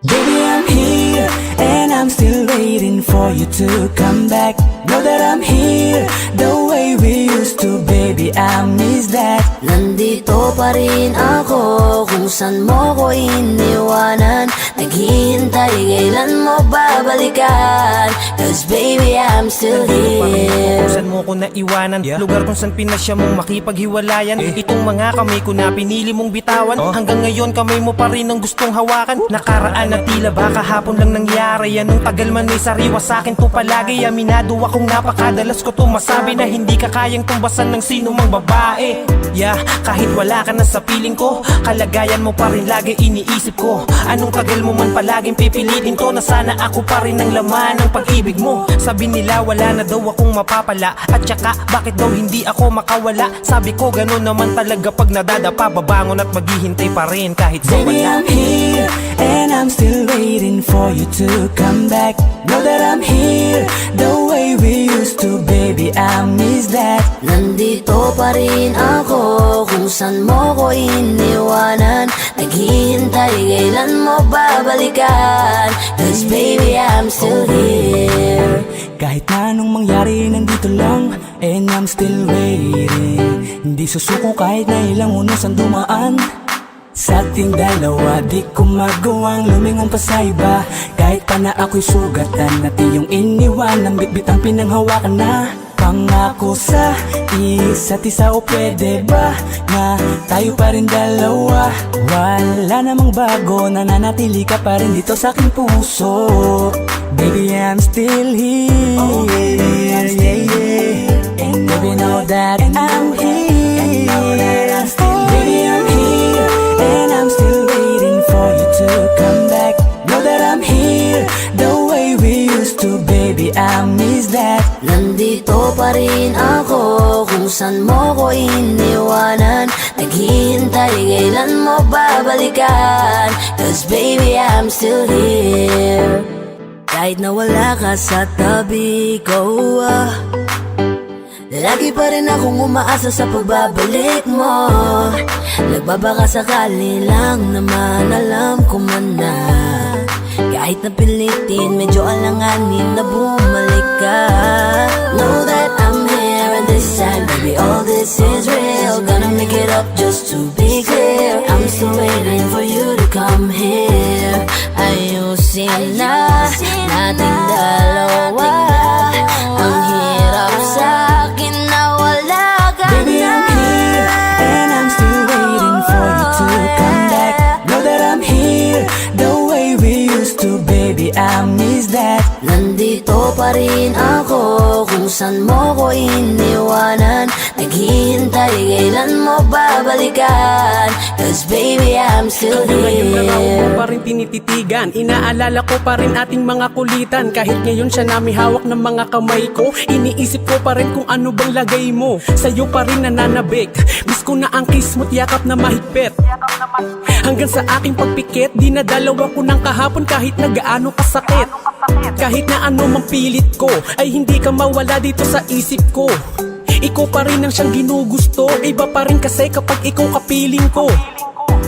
Baby, I'm here, and I'm still waiting for you to come back. Know that I'm here, the way we used to, baby, I miss that. Nandito pa rin ako kung saan mo ko iniwanan. Naghihintay kailan mo babalikan. Cause baby, I'm still here. kung saan mo ko naiwanan, lugar kung saan pinasya mong makipaghiwalayan. Itong mga kamay ko na pinili mong bitawan, hanggang ngayon kamay mo pa rin ang gustong hawakan. Nakaraan na tila ba kahapon lang nangyari, anong tagal man ay sariwa sa'kin to palagi. Aminado akong napakadalas ko to masabi na hindi ka kayang tumbasan ng sino mang babae. Yeah, kahit wala ka na sa piling ko, kalagayan mo pa rin lagi iniisip ko. Anong tagal mo man palaging pipilitin ko na sana ako pa rin ang laman ng pag-ibig mo. Sabi nila wala na daw akong mapapala, at saka bakit daw hindi ako makawala. Sabi ko gano'n naman talaga pag nadadapa, babangon at maghihintay pa rin kahit sa Baby, wala. I'm here, and I'm still waiting for you to come back. Know that I'm here, the way we used to, baby, I miss that. Nandito pa rin ako kung saan mo ko iniwanan. Naghihintay kailan mo babalikan. Cause baby, I'm still here. Kahit na anong mangyari, nandito lang, and I'm still waiting. Hindi susuko kahit na ilang unos ang dumaan. Sa ating dalawa, di ko magawang lumingon pa sa iba. Kahit pa na ako'y sugatan, at iyong iniwan, bitbit ang pinanghawakan na. Pangako sa isa't isa, o pwede ba na tayo pa rin dalawa? Wala namang bago, nananatili ka pa rin dito sa aking puso. Baby, I'm still here, oh, baby, I'm still here. And baby, know that I'm here. Baby, I'm here, to come back. Know that I'm here, the way we used to, baby, I miss that. Nandito pa rin ako kung saan mo ko iniwanan. Naghihintay kailan mo babalikan, 'cause baby I'm still here. Kahit na wala ka sa tabi ko, lagi pa rin akong umaasa sa pagbabalik mo. Nagbabaka sakali lang naman, alam ko man na kahit na pilitin, medyo alanganin na bumalik ka. Know that I'm here and this time, baby, all this is real. Gonna make it up just to be clear. I'm still waiting for you to come here. Ayusin na nating dalawa. Ang hirap sa'kin na wala ka na. Baby, I'm here and I'm still waiting for you to come back. Know that I'm here, the way we used to, baby, I miss that. Nandito pa rin ako kung saan mo ko iniwanan. Naghihintay kailan mo babalikan, 'cause baby I'm still Ngayon lang ako here. pa rin tinititigan. Inaalala ko pa rin ating mga kulitan. Kahit ngayon siya na may hawak ng mga kamay ko, iniisip ko pa rin kung ano bang lagay mo. Sa'yo pa rin nananabik. Miss ko na ang kiss mo't yakap na mahigpit. Hanggang sa aking pagpikit, dinadalawa ko ng kahapon kahit na gaano kasakit. Kahit na ano mang pilit ko, ay hindi ka mawala dito sa isip ko. Ikaw pa rin ang siyang ginugusto. Iba pa rin kasi kapag ikaw kapiling ko.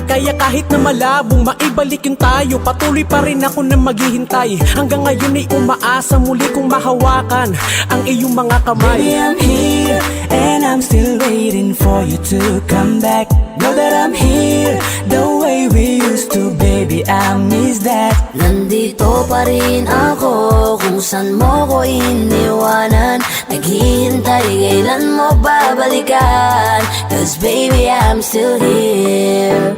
Kaya kahit na malabong maibalik yung tayo, patuloy pa rin ako na maghihintay. Hanggang ngayon ay umaasa muli kong mahawakan ang iyong mga kamay. Baby, I'm here and I'm still waiting for you to come back. Know that I'm here, the way we used to, baby, I miss that. Nandito pa rin ako kung saan mo ko iniwanan. Naghihintay kailan mo babalikan, 'cause baby I'm still here.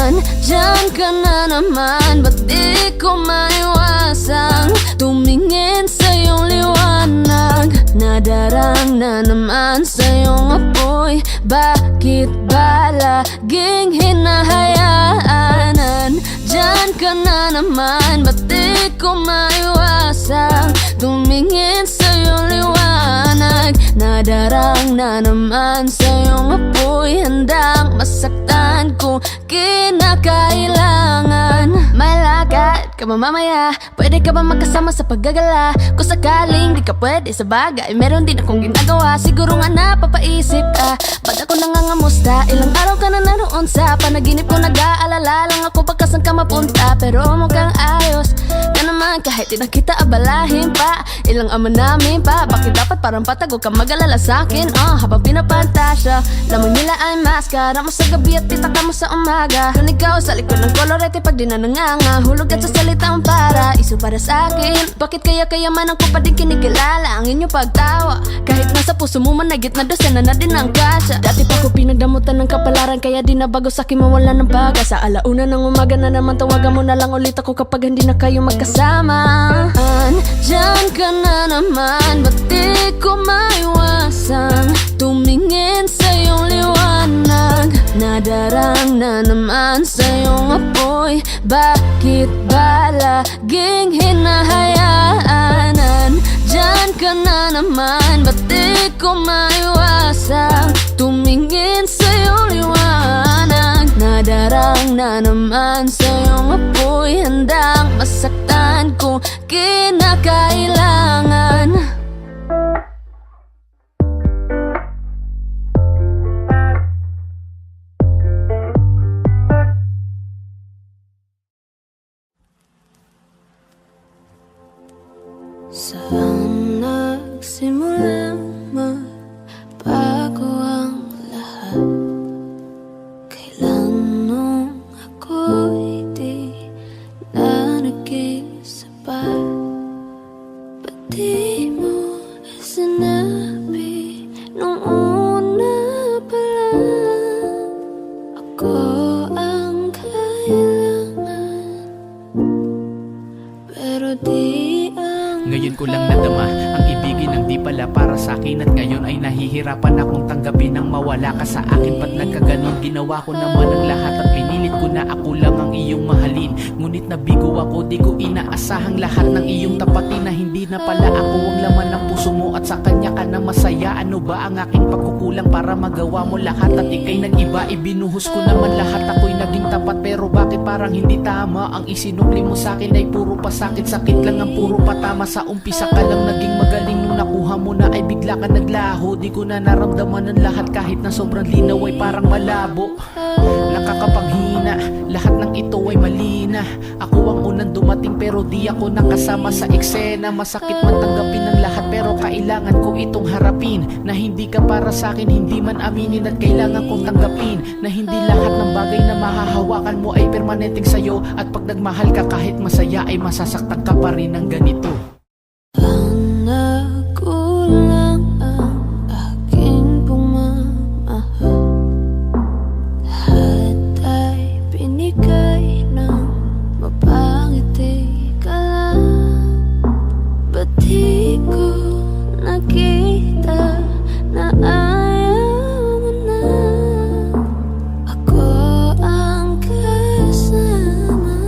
Andyan ka na naman, ba't di ko maiwasang tumingin sa iyong liwanag? Nadarang na naman sa iyong apoy, bakit ba laging hinahayaan? Andyan ka na naman, ba't di ko maiwasang tumingin sa iyong liwanag? Nadarang na naman sa iyong apoy, handang masaktan kung kinakailangan. May lakad ka ba mamaya? Pwede ka ba magkasama sa paggagala? Kung sakaling di ka pwede sa bagay, meron din akong ginagawa. Siguro nga napapaisip ka, pag ako nangangamusta. Ilang araw ka na naroon sa panaginip ko, nag-aalala lang ako pagkasan ka mapunta. Pero mukhang ayos ka naman kahit di na kita abalahin pa. Ilang ama namin pa, bakit dapat parang patago ka mag-alala sa'kin? Habang pinapantasya, lamang nila ay maskara mo sa gabi at pitaka mo sa umaga. Kung ikaw sa likod ng kolorete pag di na nanganga, hulog at sa salitang para iso para sa'kin. Bakit kaya kayamanan ko pa din kinikilala ang inyong pagtawa? Kahit nasa puso mo managit na dosena na din ang kasya. Dati pa ko pinagdamutan ng kapalaran, kaya di na bago sa'kin mawala ng baga. Sa alauna ng umaga na naman, tawagan mo na lang ulit ako kapag hindi na kayo magkasama. Andyan ka na naman, ba't di ko maiwasang tumingin sa iyong liwanag? Nadarang na naman sa iyong apoy, bakit ba laging hinahayaan? Andyan ka na naman, ba't di ko maiwasang tumingin sa iyong liwanag? Nadarang na naman sa iyong apoy, handang masaktan kung kinakailangan. Saan nagsimulang magbago ang lahat? Kailan nung ako'y di na naging pa? Ba't di mo sinabi nung una pa lang? Ako ang kailangan, pero di ang Ngayon ko lang nadama ang ibigin ng di pala para sa akin. At ngayon ay nahihirapan akong tanggapin ang mawala ka sa akin. Ba't nagkaganon? Ginawa ko naman ang lahat at pinilit ko na ako lang ang iyong mahalin. Ngunit nabigo ako, di ko inaasahang lahat ng iyong tapatin, na hindi na pala ako ang laman ng puso mo at sa kanya ka na masaya. Ano ba ang aking pagkukulang para magawa mo lahat at ikay nag-iba? Ibinuhos ko naman lahat, ako'y naging tapat, pero bakit parang hindi tama? Ang isinukli mo sa akin ay puro pasakit, sakit lang ang puro patama. Sa umpisa ka lang naging magaling, nung nakuha mo na ay bigla ka naglaho. Di ko na naramdaman ang lahat, kahit na sobrang linaw ay parang malabo. Nakakapanghina, lahat ng ito ay mali na. Ako ang unang dumating pero di ako nakasama sa eksena. Masakit man tanggapin ang lahat, pero kailangan ko itong harapin, na hindi ka para sa akin, hindi man aminin. At kailangan kong tanggapin na hindi lahat ng bagay na mahahawakan mo ay permanenteng sa'yo. At pag nagmahal ka kahit masaya ay masasaktan ka pa rin ng ganito. nagkulang ang aking pumamahal. Lahat ay binigay ng mapangiti ka lang. Ba't di ko nakita na ayaw mo na? Ako ang kasama,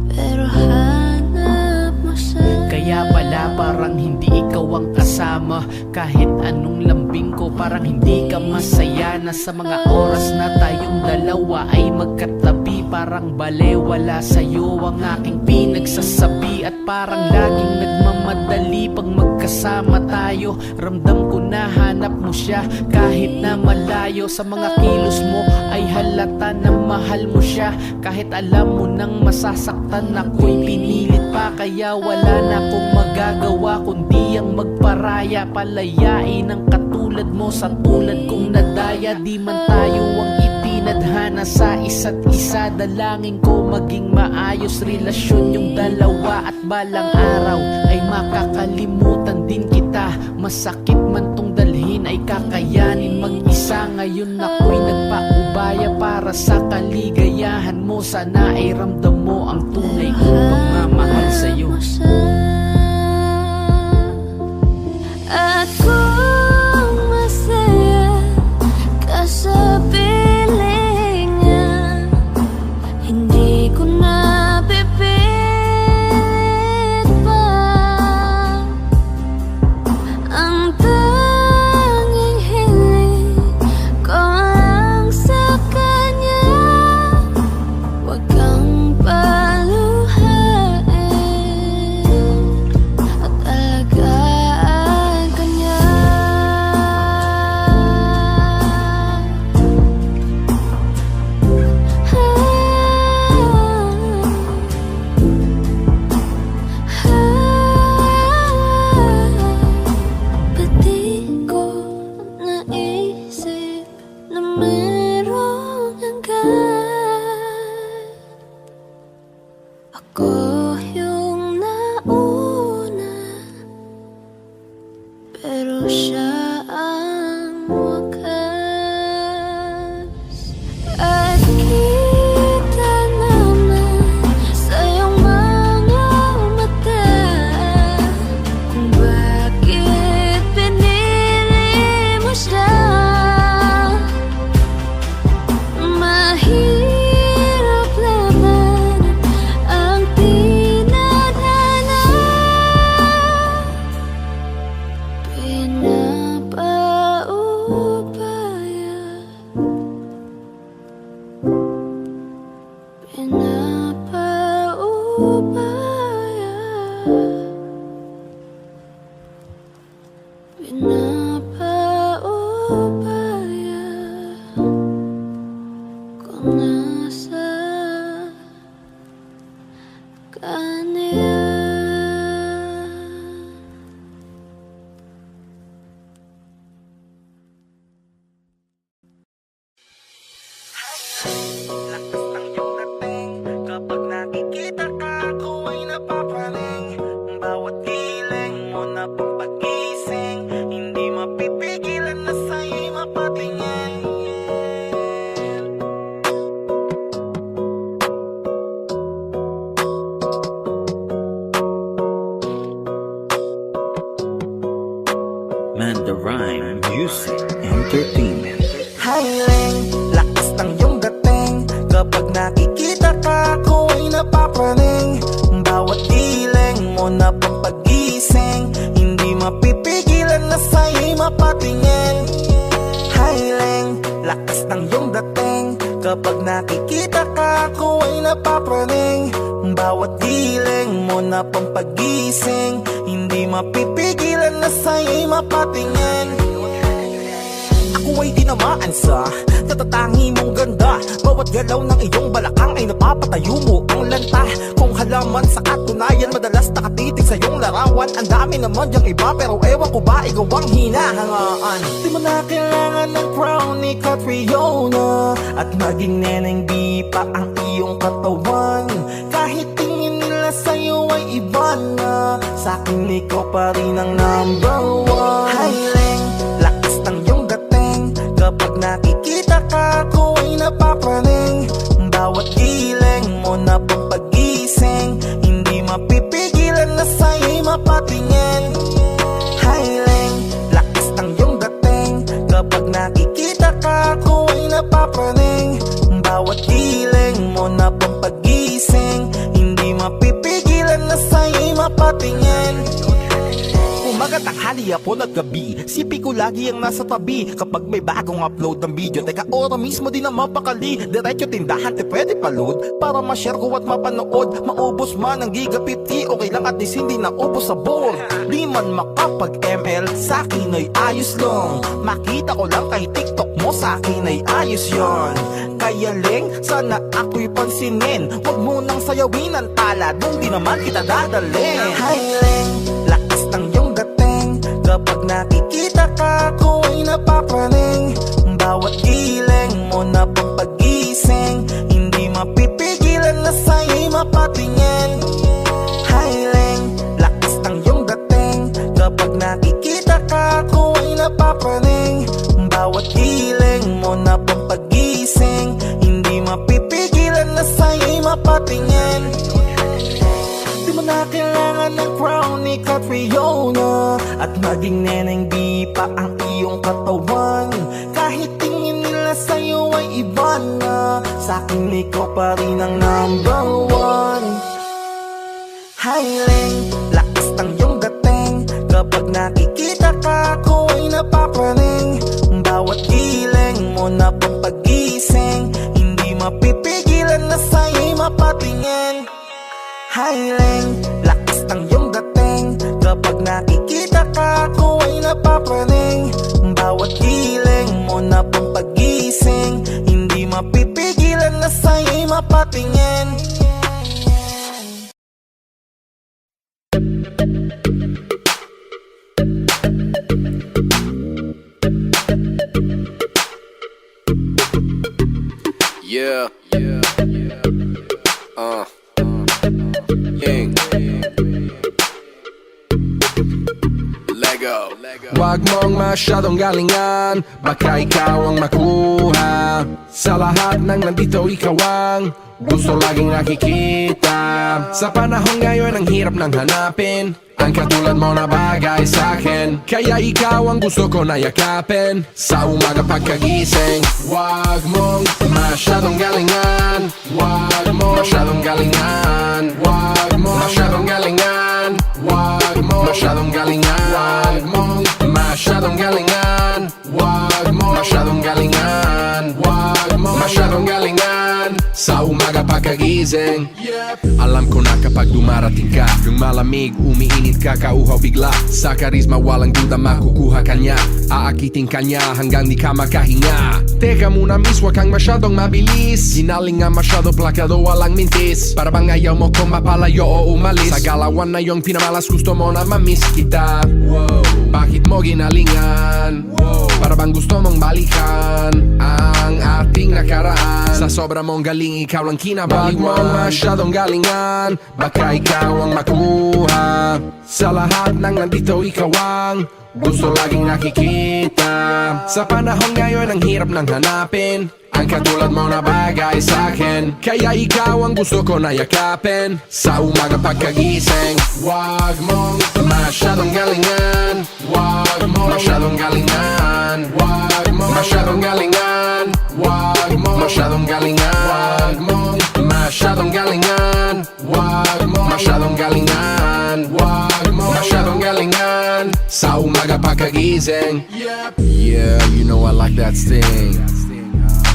pero hanap mo siya. Kaya pala parang hindi ikaw ang kasama. Kahit anong lambing ko parang hindi ka masaya. Na sa mga oras na tayong dalawa ay magkatabi, parang balewala sa'yo ang aking pinagsasabi. At parang laging nagmamadali pag magkasama tayo. Ramdam ko na hanap mo siya kahit na malayo. Sa mga kilos mo ay halata na mahal mo siya, kahit alam mo nang masasaktan ako'y pinilit pa. Kaya wala na akong magagawa kundi ang magparaya. Palayain ang katulad mo sa tulad kong nadaya. Di man tayo ang itinadhana sa isa't isa, dalangin ko maging maayos relasyon yung dalawa. At balang araw ay makakalimutan din kita. Masakit man tong dalhin ay kakayanin mag-isa. Ngayon ako'y nagpaubaya para sa kaligayahan mo. Sana ay ramdam mo ang tunay kong pagmamahal sa'yo. At kung masaya ka sa piling niya, hindi ko na pipilit pa. Ang tanging hiling ko lang sa kanya, wag kang paluhain at alagaan ka niya. Ba't di ko naisip na merong hanggan? Ako yung nauna, pero siya ang wakas. At kita naman sa iyong mga mata kung bakit pinili mo siya. Mahirap naman ang tinadhana, pinapaubaya, pinapaubaya, pinapaubaya kung nasa kanya. Lakas ng iyong dating, kapag nakikita ka ako the Rhyme Music Entertainment. Highlang, lakas ng iyong dating. Kapag nakikita ka, ako ay napapraning. Bawat giling mo na pampagising, hindi mapipigilan na sa'yo'y mapatingin. Highlang, lakas ng iyong dating. Kapag nakikita ka, ako ay napapraning. Bawat giling mo na pampagising, hindi mapipigilan na sa'yo'y mapatingin. Ako ay tinamaan sa natatangi mong ganda. Bawat galaw ng iyong balakang ay napapatayo mo ang lanta. Kung halaman sa katunayan, madalas nakatitig sa iyong larawan. Ang dami naman diyang iba, pero ewan ko ba ikaw ang hinahangaan. Di mo na kailangan ng crown ni Catriona, at maging neneng di pa ang iyong katawan. Kahit tingin nila sa'yo ay iba na, sa'kin ikaw pa rin ang number one. Highlang, lakas ng iyong dating. Kapag nakikita ka, ako ay napapraning. Bawat giling mo na pampagising, hindi mapipigilan na sa'yo'y mapatingin. Highlang, lakas ng iyong dating. Kapag nakikita ka, ako ay napapraning. Bawat giling mo na pampagising, hindi mapipigilan na sa'yo'y mapatingin. Umaga, tanghali, hapon at gabi, sipi ko lagi ang nasa tabi. Kapag may bagong upload ng video, teka ora mismo din na mapakali. Diretso tindahan, te pwede pa-load para ma-share ko at mapanood. Maubos man ang giga 50, okay lang at least hindi naubos sa board. Di man makapag-ML, sa'kin ay ayos lang. Makita ko lang kay TikTok mo, sa'kin ay ayos yon. Kaya Leng, sana ako'y pansinin. Huwag mo nang sayawin ang tala, dun di naman kita dadalhin. Hi Leng, lakas ng iyong dating. Kapag nakikita ka, ako ay napapraning. Bawat giling mo na pampagising, hindi mapipigilan na sa'yo'y mapatingin. Highlang, lakas ng iyong dating. Kapag nakikita ka, ako ay napapraning. Bawat giling mo na pampagising, hindi mapipigilan na sa'yo'y mapatingin. Di mo na kailangan ng crown ni Catriona, at maging neneng di pa ang iyong katawan. Kahit tingin nila sa'yo ay iba na, sa'kin ikaw pa rin ang number one. Highlang, lakas ng iyong dating. Kapag nakikita ka, ako ay napapraning. Bawat giling mo na pampagising, hindi mapipigilan na sa'yo'y mapatingin. Highlang, lakas ng iyong dating. Kapag nakikita ka, ako ay napapraning. Bawat giling mo na pampagising, hindi mapipigilan na sa'yo'y mapatingin. Yeah. King. Lego. Wag mong masyadong galingan, baka ikaw ang makuha. Sa lahat ng nandito, ikaw ang gusto laging nakikita. Sa panahon ngayon, ang hirap nang hanapin ang katulad mo na bagay sa'kin. Kaya ikaw ang gusto ko na yakapin sa umaga pagkagising. Wag mong masyadong galingan, wag mong masyadong galingan, wag mong masyadong galingan, wag mong masyadong galingan, wag mong masyadong galingan, wag mong masyadong galingan, wag mong masyadong galingan sa umaga pagkagising. Alam ko na kapag dumarating ka, yung malamig, umiinit ka, kauhaw bigla. Sa karisma walang duda makukuha kanya, aakitin kanya hanggang di ka makahinga. Teka muna miss, wag kang masyadong mabilis. Ginaling nga masyado, plakado, walang mintis. Para bang ayaw mo kung mapalayo o umalis. Sa galawan na yung pinamalas, gusto mo na mamiss kita. Bakit mo ginalingan? Para bang gusto mong balikan ang ating nakaraan. Sa sobra mong galing, ikaw lang kinabaliwan. Wag mong masyadong galingan, baka ikaw ang makuha. Sa lahat ng nandito ikaw ang gusto laging nakikita. Sa panahon ngayon ang hirap nang hanapin ang katulad mo na bagay sa'kin. Kaya ikaw ang gusto ko na yakapin sa umaga pagkagising. Wag mong masyadong galingan, wag mo masyadong galingan, wag mo masyadong galingan, wag mo masyadong galingan, wag mo masyadong galingan, wag mo masyadong galingan, wag mo masyadong galingan sa umaga pagkagising. Yeah, you know I like that sting,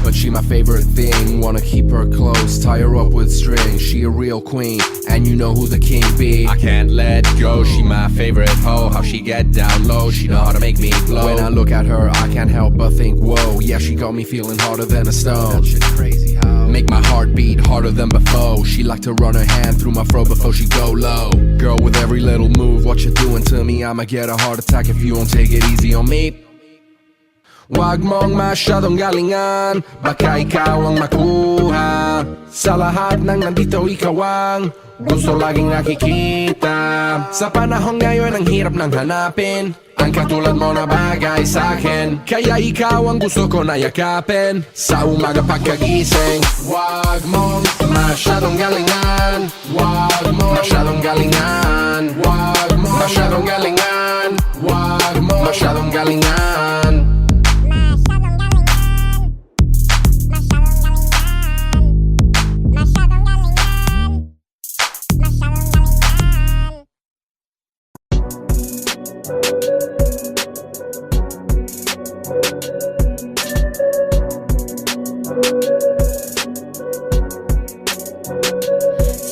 but she my favorite thing. Wanna keep her close, tie her up with string. She a real queen, and you know who the king be. I can't let go, she my favorite hoe. How she get down low, she know how to make me glow. When I look at her, I can't help but think, whoa. Yeah, she got me feeling harder than a stone. That shit crazy how make my heart beat harder than before. She like to run her hand through my fro before she go low. Girl, with every little move, what you doing to me? I'ma get a heart attack if you don't take it easy on me. Wag mong masyadong galingan, baka ikaw ang makuha. Sa lahat ng nandito ikaw ang gusto laging nakikita. Sa panahon ngayon ang hirap nang hanapin ang katulad mo na bagay sa'kin. Kaya ikaw ang gusto ko na yakapin sa umaga pagkagising. Wag mong masyadong galingan, wag mo masyadong galingan, wag mo masyadong galingan, wag mo masyadong galingan.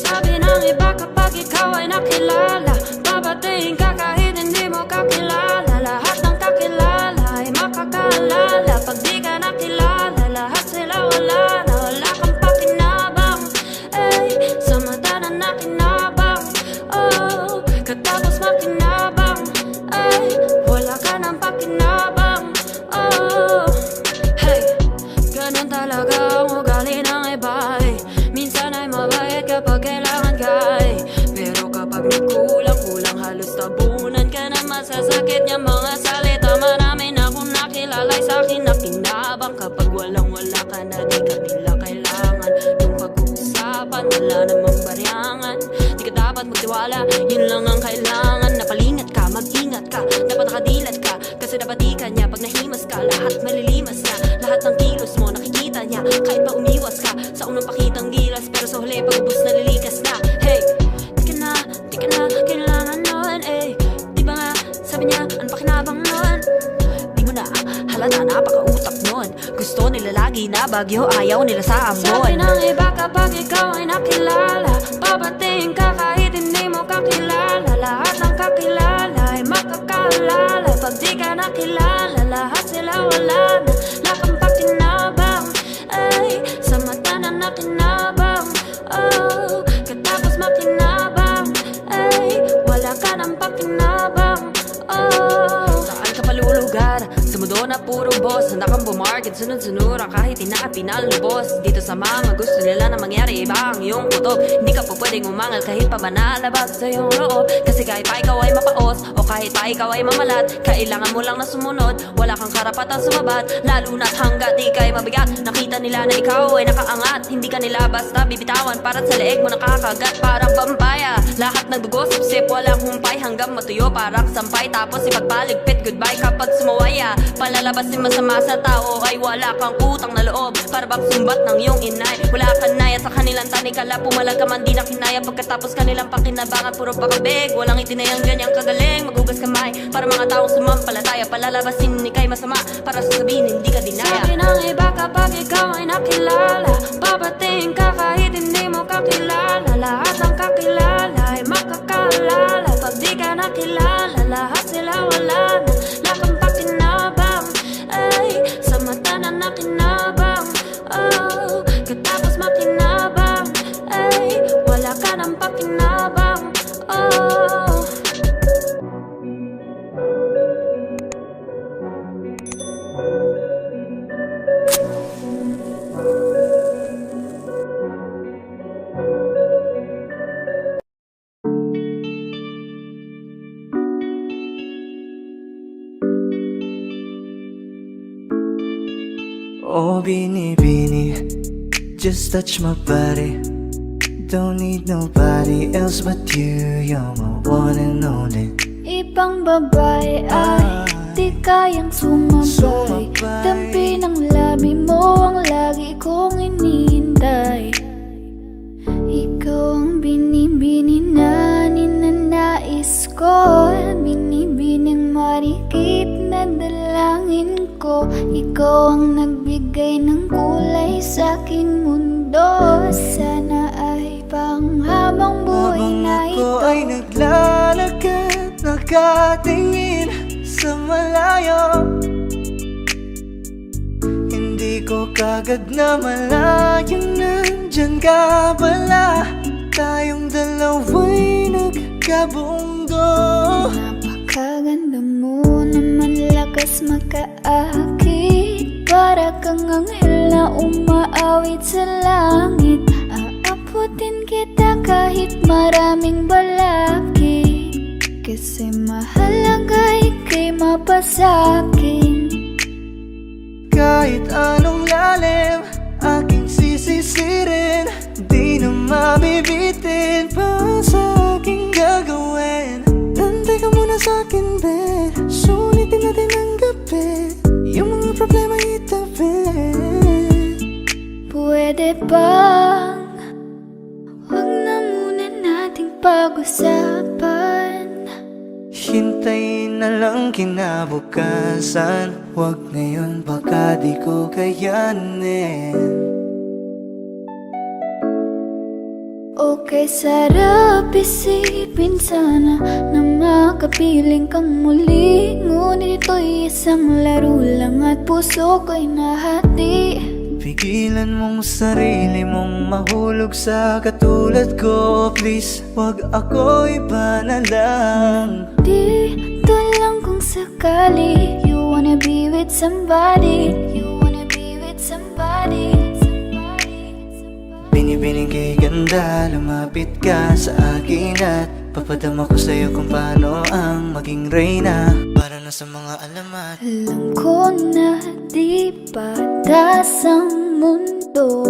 Sabi ng iba kapag ikaw ay nakilala, babatiin ka kahit hindi mo kakilala. Lahat ng kakilala ay makakaalala. Pag di ka nakilala, lahat sila wala na. Wala kang pakinabang, ay sa mata na nakinabang. Oh, katapos makinabang, ay wala ka ng pakinabang. Oh, hey, ganun talaga ang ugali ng iba. Minsan ay mabait kapag kailangan ka, pero kapag nagkulang-kulang halos tabunan ka na. Masasakit niya mga salita. Marami na akong nakilalay sa'kin na pinabang. Kapag walang-wala ka na, di ka nila kailangan. Yung pag-uusapan, wala namang baryangan. Di ka dapat magtiwala, yun lang ang kailangan. Napalingat ka, mag-ingat ka, dapat nakadilat ka, kasi dapat di ka niya. Pag nahimas ka, lahat malilimas na. Lahat ng kilos mo nakikita niya, kahit pa umiwas ka sa unang pakitang gilas, pero sa huli pag-ubos nalilikas na. Hey, di ka na kailangan nun, eh. Di ba nga, sabi niya, ano pakinabang nun? Di mo na halata, napaka-utak nun. Gusto nila lagi na bagyo, ayaw nila sa amon. Sabi ng iba kapag ikaw ay nakilala, babatiin ka kahit hindi mo kakilala. Lahat ng kakilala ay makakaalala. Pag di ka nakilala, lahat sila wala na. Wala kang pakinabang, ay sa mata na nakinabang. Oh, katapos makinabang, ay wala ka ng pakinabang. Oh, saan ka palulugar? Sa mundo na puro boss, handa kang bumarket, sunod-sunura kahit pinalubos. Dito sa mga gusto nila na mangyari, iba ang iyong kutob. Hindi ka pa pwedeng umangal kahit pa ba nalabas sa iyong loob. Kasi kahit pa ikaw ay mapaos, o kahit pa ikaw ay mamalat, kailangan mo lang na sumunod. Wala kang karapatan sumabat, lalo na't hanggat di ka'y mabigat. Nakita nila na ikaw ay nakaangat, hindi ka nila basta bibitawan. Para't sa leeg mo nakakagat, parang pampaya. Lahat ng dugo sip-sip, walang humpay, hanggang matuyo parang sampay. Tapos ipagpaligpit, goodbye kapag sumawaya. Palalabas din masama sa tao ay wala kang utang na loob, para bang sumbat ng iyong inay. Wala ka naya sa kanilang tanikala, pumalag ka man di na kinaya. Pagkatapos kanilang pakinabangan, puro pakabig, walang itinayang ganyang kagaling. Magugas kamay para mga taong sumampalataya, palalabasin ni kay masama para sasabihin hindi ka dinaya. Sabi ng iba kapag ikaw ay nakilala, babatiin ka kahit hindi mo kakilala. Lahat ng kakilala ay makakaalala. Pag di ka nakilala, lahat sila wala na. Wala kang pakinabang, ay sa mata na nakinabang. Oh, katapos makinabang, ay wala ka ng pakinabang. Oh, Oh, binibini, just touch my body. Don't need nobody else but you. You're my one and only. Ibang babae ay di kayang sumabay. Dampi ng labi mo ang lagi kong inihintay. Ikaw ang binibini na ninanais ko, binibining marikit na dalangin ko. Ikaw ang nagbigay ng kulay sa aking mundo. Sana ay panghabang buhay na ito. Habang ako ay naglalakad, nakatingin sa malayo, hindi ko kagad na malayo, nandyan ka pala. Tayong dalawa'y nagkabundo. Napakaganda mo naman, lakas makaakit. Para kang anghel na umaawit sa langit. Aabutin kita kahit maraming balakid, kasi mahalaga ika'y mapasakin. Kahit anong lalim, aking sisisirin, di na mabibitin pa sa aking gagawin. Nantay ka muna sa'kin, be, sulitin natin ang gabi, yung mga problema itabi. Pwede bang huwag na muna nating pag-usapan? Hintayin na lang kinabukasan, huwag ngayon baka di ko kayanin. Okay, sarap isipin sana na makapiling kang muli. Ngunit ito'y isang laro lang at puso ko'y nahati. Pigilan mong sarili mong mahulog sa katulad ko. Please, wag ako iba na lang. Dito lang kung sakali you wanna be with somebody, you wanna be with somebody. Binibining kay ganda, lumapit ka sa akin at papadama ko sa'yo kung paano ang maging reyna. Para na sa mga alamat. Alam ko na di patas ang mundo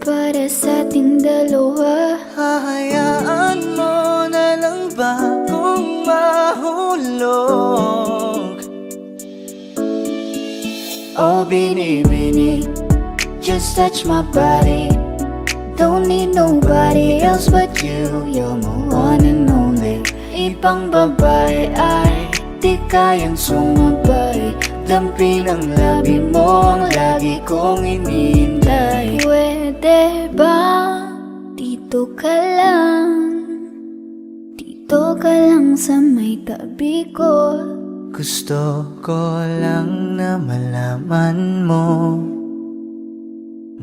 para sa ating dalawa. Hahayaan mo na lang ba kung mahulog? Oh, binibini, just touch my body. Don't need nobody else but you. You're my one and only. Ibang babae ay di kayang sumabay. Dampi ng labi mo ang lagi kong inihintay. Pwede ba dito ka lang sa may tabi ko? Gusto ko lang na malaman mo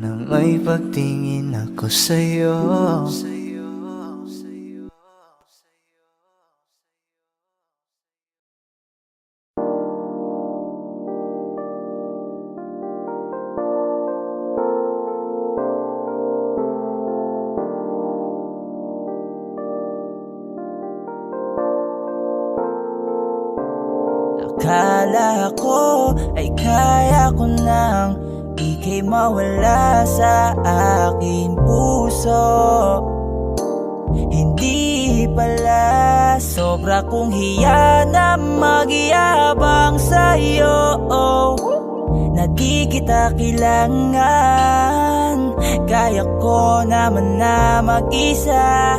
na may pagtingin ako sa'yo. Akala ko ay kaya ko nang ika'y mawala sa aking puso. Hindi pala, sobra kong hiya na magyabang sa'yo, na di kita kailangan. Kaya ko naman na mag-isa,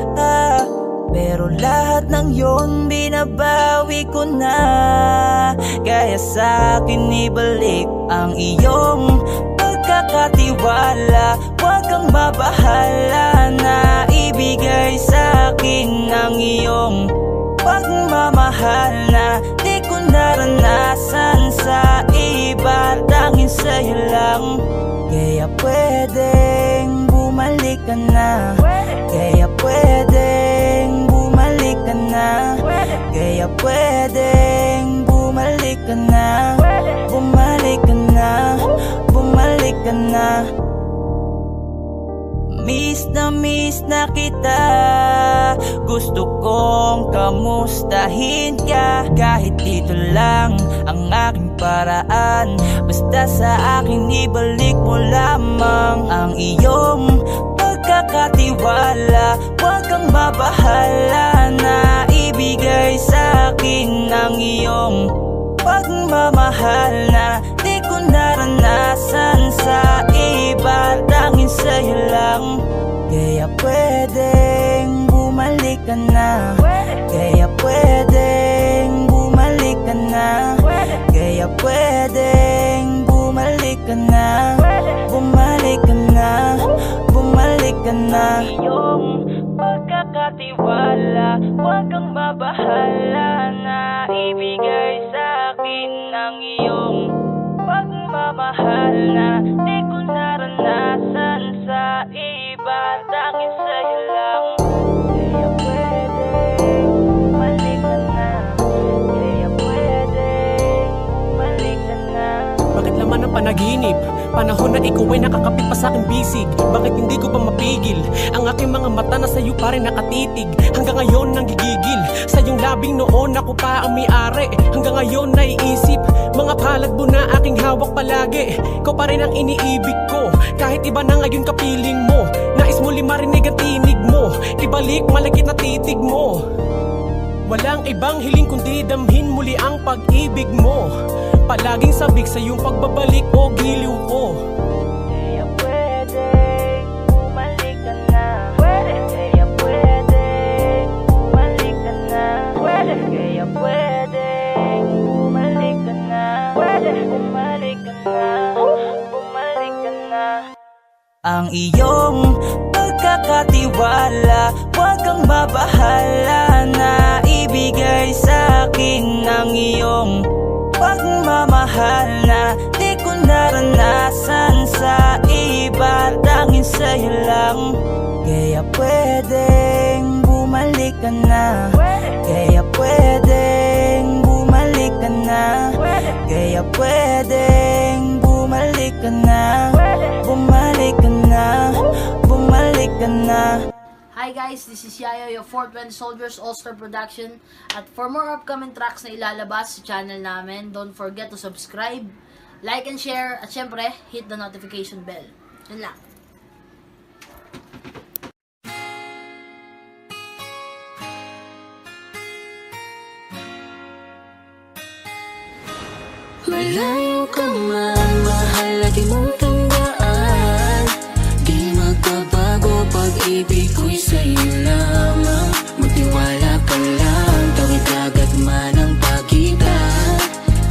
pero lahat ng yon binabawi ko na. Kaya sa'kin ibalik ang iyong pagkakatiwala. Huwag kang mabahala na ibigay sa'kin ang iyong pagmamahal na di ko naranasan sa iba, tanging sa'yo lang. Kaya pwedeng bumalik ka na, kaya pwedeng bumalik ka na, kaya pwedeng bumalik ka na, bumalik ka na, bumalik ka na. Miss na kita, gusto kong kamustahin ka. Kahit dito lang ang aking paraan. Basta sa akin ibalik mo lamang ang iyong pagkakatiwala. Huwag kang mabahala na ibigay sa akin ang iyong pagmamahal na di ko naranasan sa iba, tanging sa'yo lang. Kaya pwedeng bumalik ka na, kaya pwedeng bumalik ka na, kaya pwedeng bumalik ka na, bumalik ka na, bumalik ka na. Iyong pagkakatiwala, huwag kang mabahala na ibigay sa akin ang iyong pagmamahal na di ko naranasan sa iba, tanging sa'yo lang. Kaya pwedeng bumalik ka na, kaya pwedeng bumalik ka na. Bakit laman ang panaginip? Panahon na ikaw ay nakakapit pa sa aking bisig. Bakit hindi ko pa mapigil? Ang aking mga mata na sa'yo pa rin nakatitig. Hanggang ngayon nang gigigil. Sa iyong labing noon ako pa ang may-ari. Hanggang ngayon naiisip mga palad mo na aking hawak palagi. Ikaw pa rin ang iniibig ko. Kahit iba na ngayon kapiling mo. Nais mo marinig ang tinig mo. Ibalik malagit na titig mo. Walang ibang hiling kundi damhin muli ang pag-ibig mo. Palaging sabik sa iyong pagbabalik o giliw ko. Kaya pwedeng bumalik ka na, kaya pwedeng bumalik ka na, kaya pwedeng bumalik ka na, bumalik ka na, bumalik ka na. Ang iyong pagkakatiwala, huwag kang mabahala na ibigay sa akin ang iyong pagmamahal na di ko naranasan sa iba, tanging sa'yo lang. Kaya pwedeng bumalik ka na, kaya pwedeng bumalik ka na, kaya pwedeng bumalik ka na, bumalik ka na, bumalik ka na. Hi guys, this is Yayo, your 420 Soldiers All-Star Production. At for more upcoming tracks na ilalabas sa channel namin, don't forget to subscribe, like and share, at syempre, hit the notification bell. Yun lang. Malayo ka man, mahal at di mong tandaan. Di magbabago, pag-ibig ko'y sa'yo lamang. Magtiwala ka lang, tawid agad man ang pagitan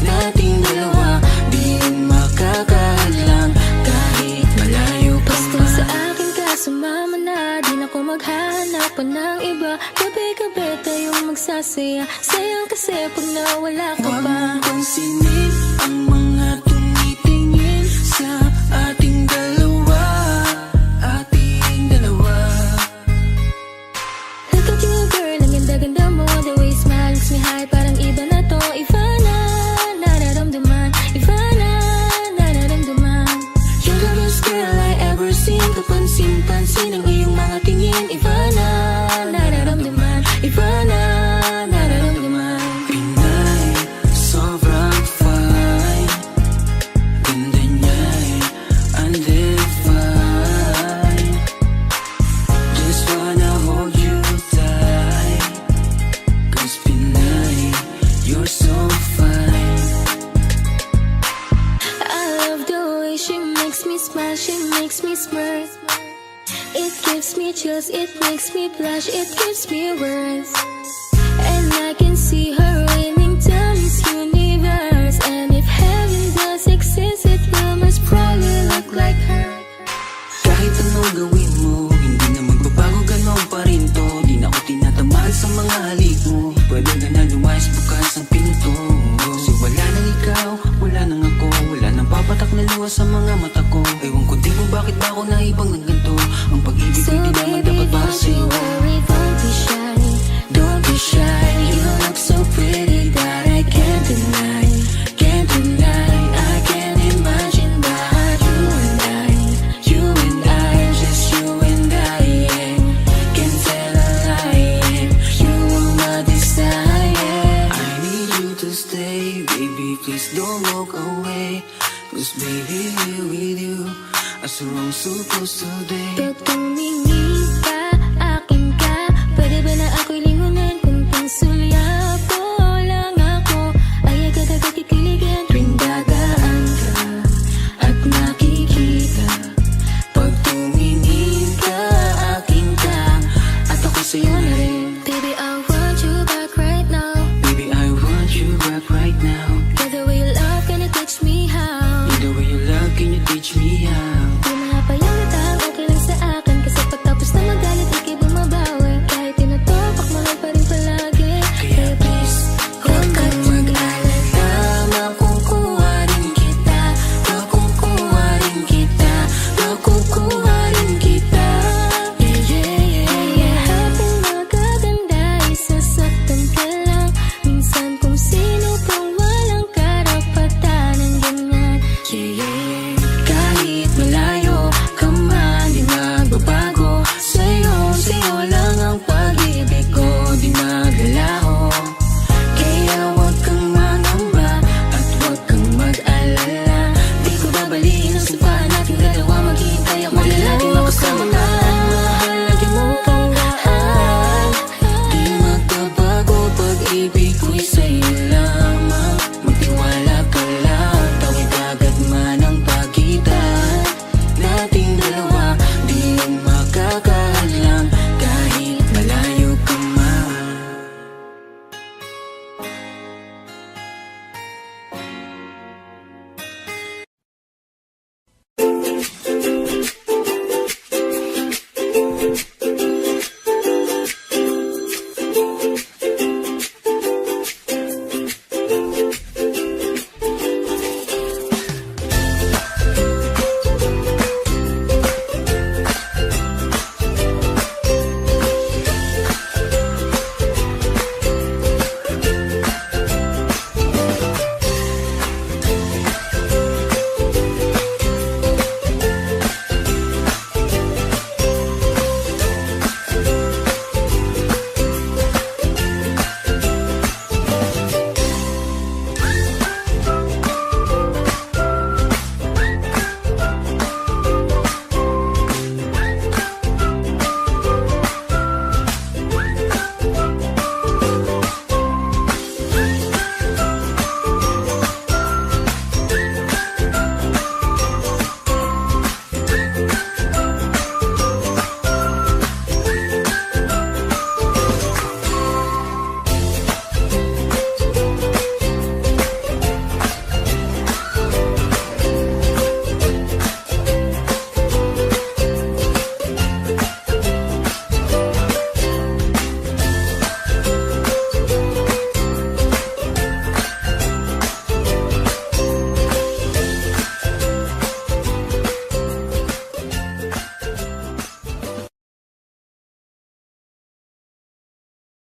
nating dalawa, di makakahadlang kahit malayo ka man. Basta sa akin ka sumama na, di na ko maghanap pa ng iba. Gabi-gabi tayong magsasaya, sayang kasi pag nawala ka pa. Huwag mong pansinin ang mga tumitingin sa ating dalawa, ating dalawa. Look at you girl, ang ganda-ganda mo. The way you smile makes me high, parang iba na to. Iba na, nararamdaman. Iba na, nararamdaman. You're the best girl I ever seen. Kapansin-pansin ang iyong mga tingin. Iba na, Nararamdaman, iba na, nararamdaman. Pinay, sobrang fine. Ganda niya'y undefined. Just wanna hold you tight. 'Cause Pinay, you're so fine. I love the way she makes me smile, she makes me smirk. It gives me chills, it makes me blush, it gives me words. And I can see her reigning down this universe. And if heaven does exist, it will most probably look like her. Kahit anong gawin mo, hindi na magbabago, ganon pa rin to. Di na ako tinatamaan sa mga halik mo. Pwede ka na lumayas, bukas ang pinto. Kasi wala nang ikaw, wala nang ako. Wala nang papatak na luha sa mga mata ko. Ewan ko din kung bakit ba ako naibang ng ganito. Ang pag-ibig So ko di naman baby, dapat para don't you sa'yo. worry, don't be shy, don't be shy. You be here with you as we're all supposed to be. Pag tumingin ka, akin ka, pwede ba na ako'y lingunan? Kung pansulyap ko lang ako, ay agad-agad kikiligan. Tuwing dadaan ka at nakikita, pag tumingin ka, akin ka, at ako sa'yo na rin.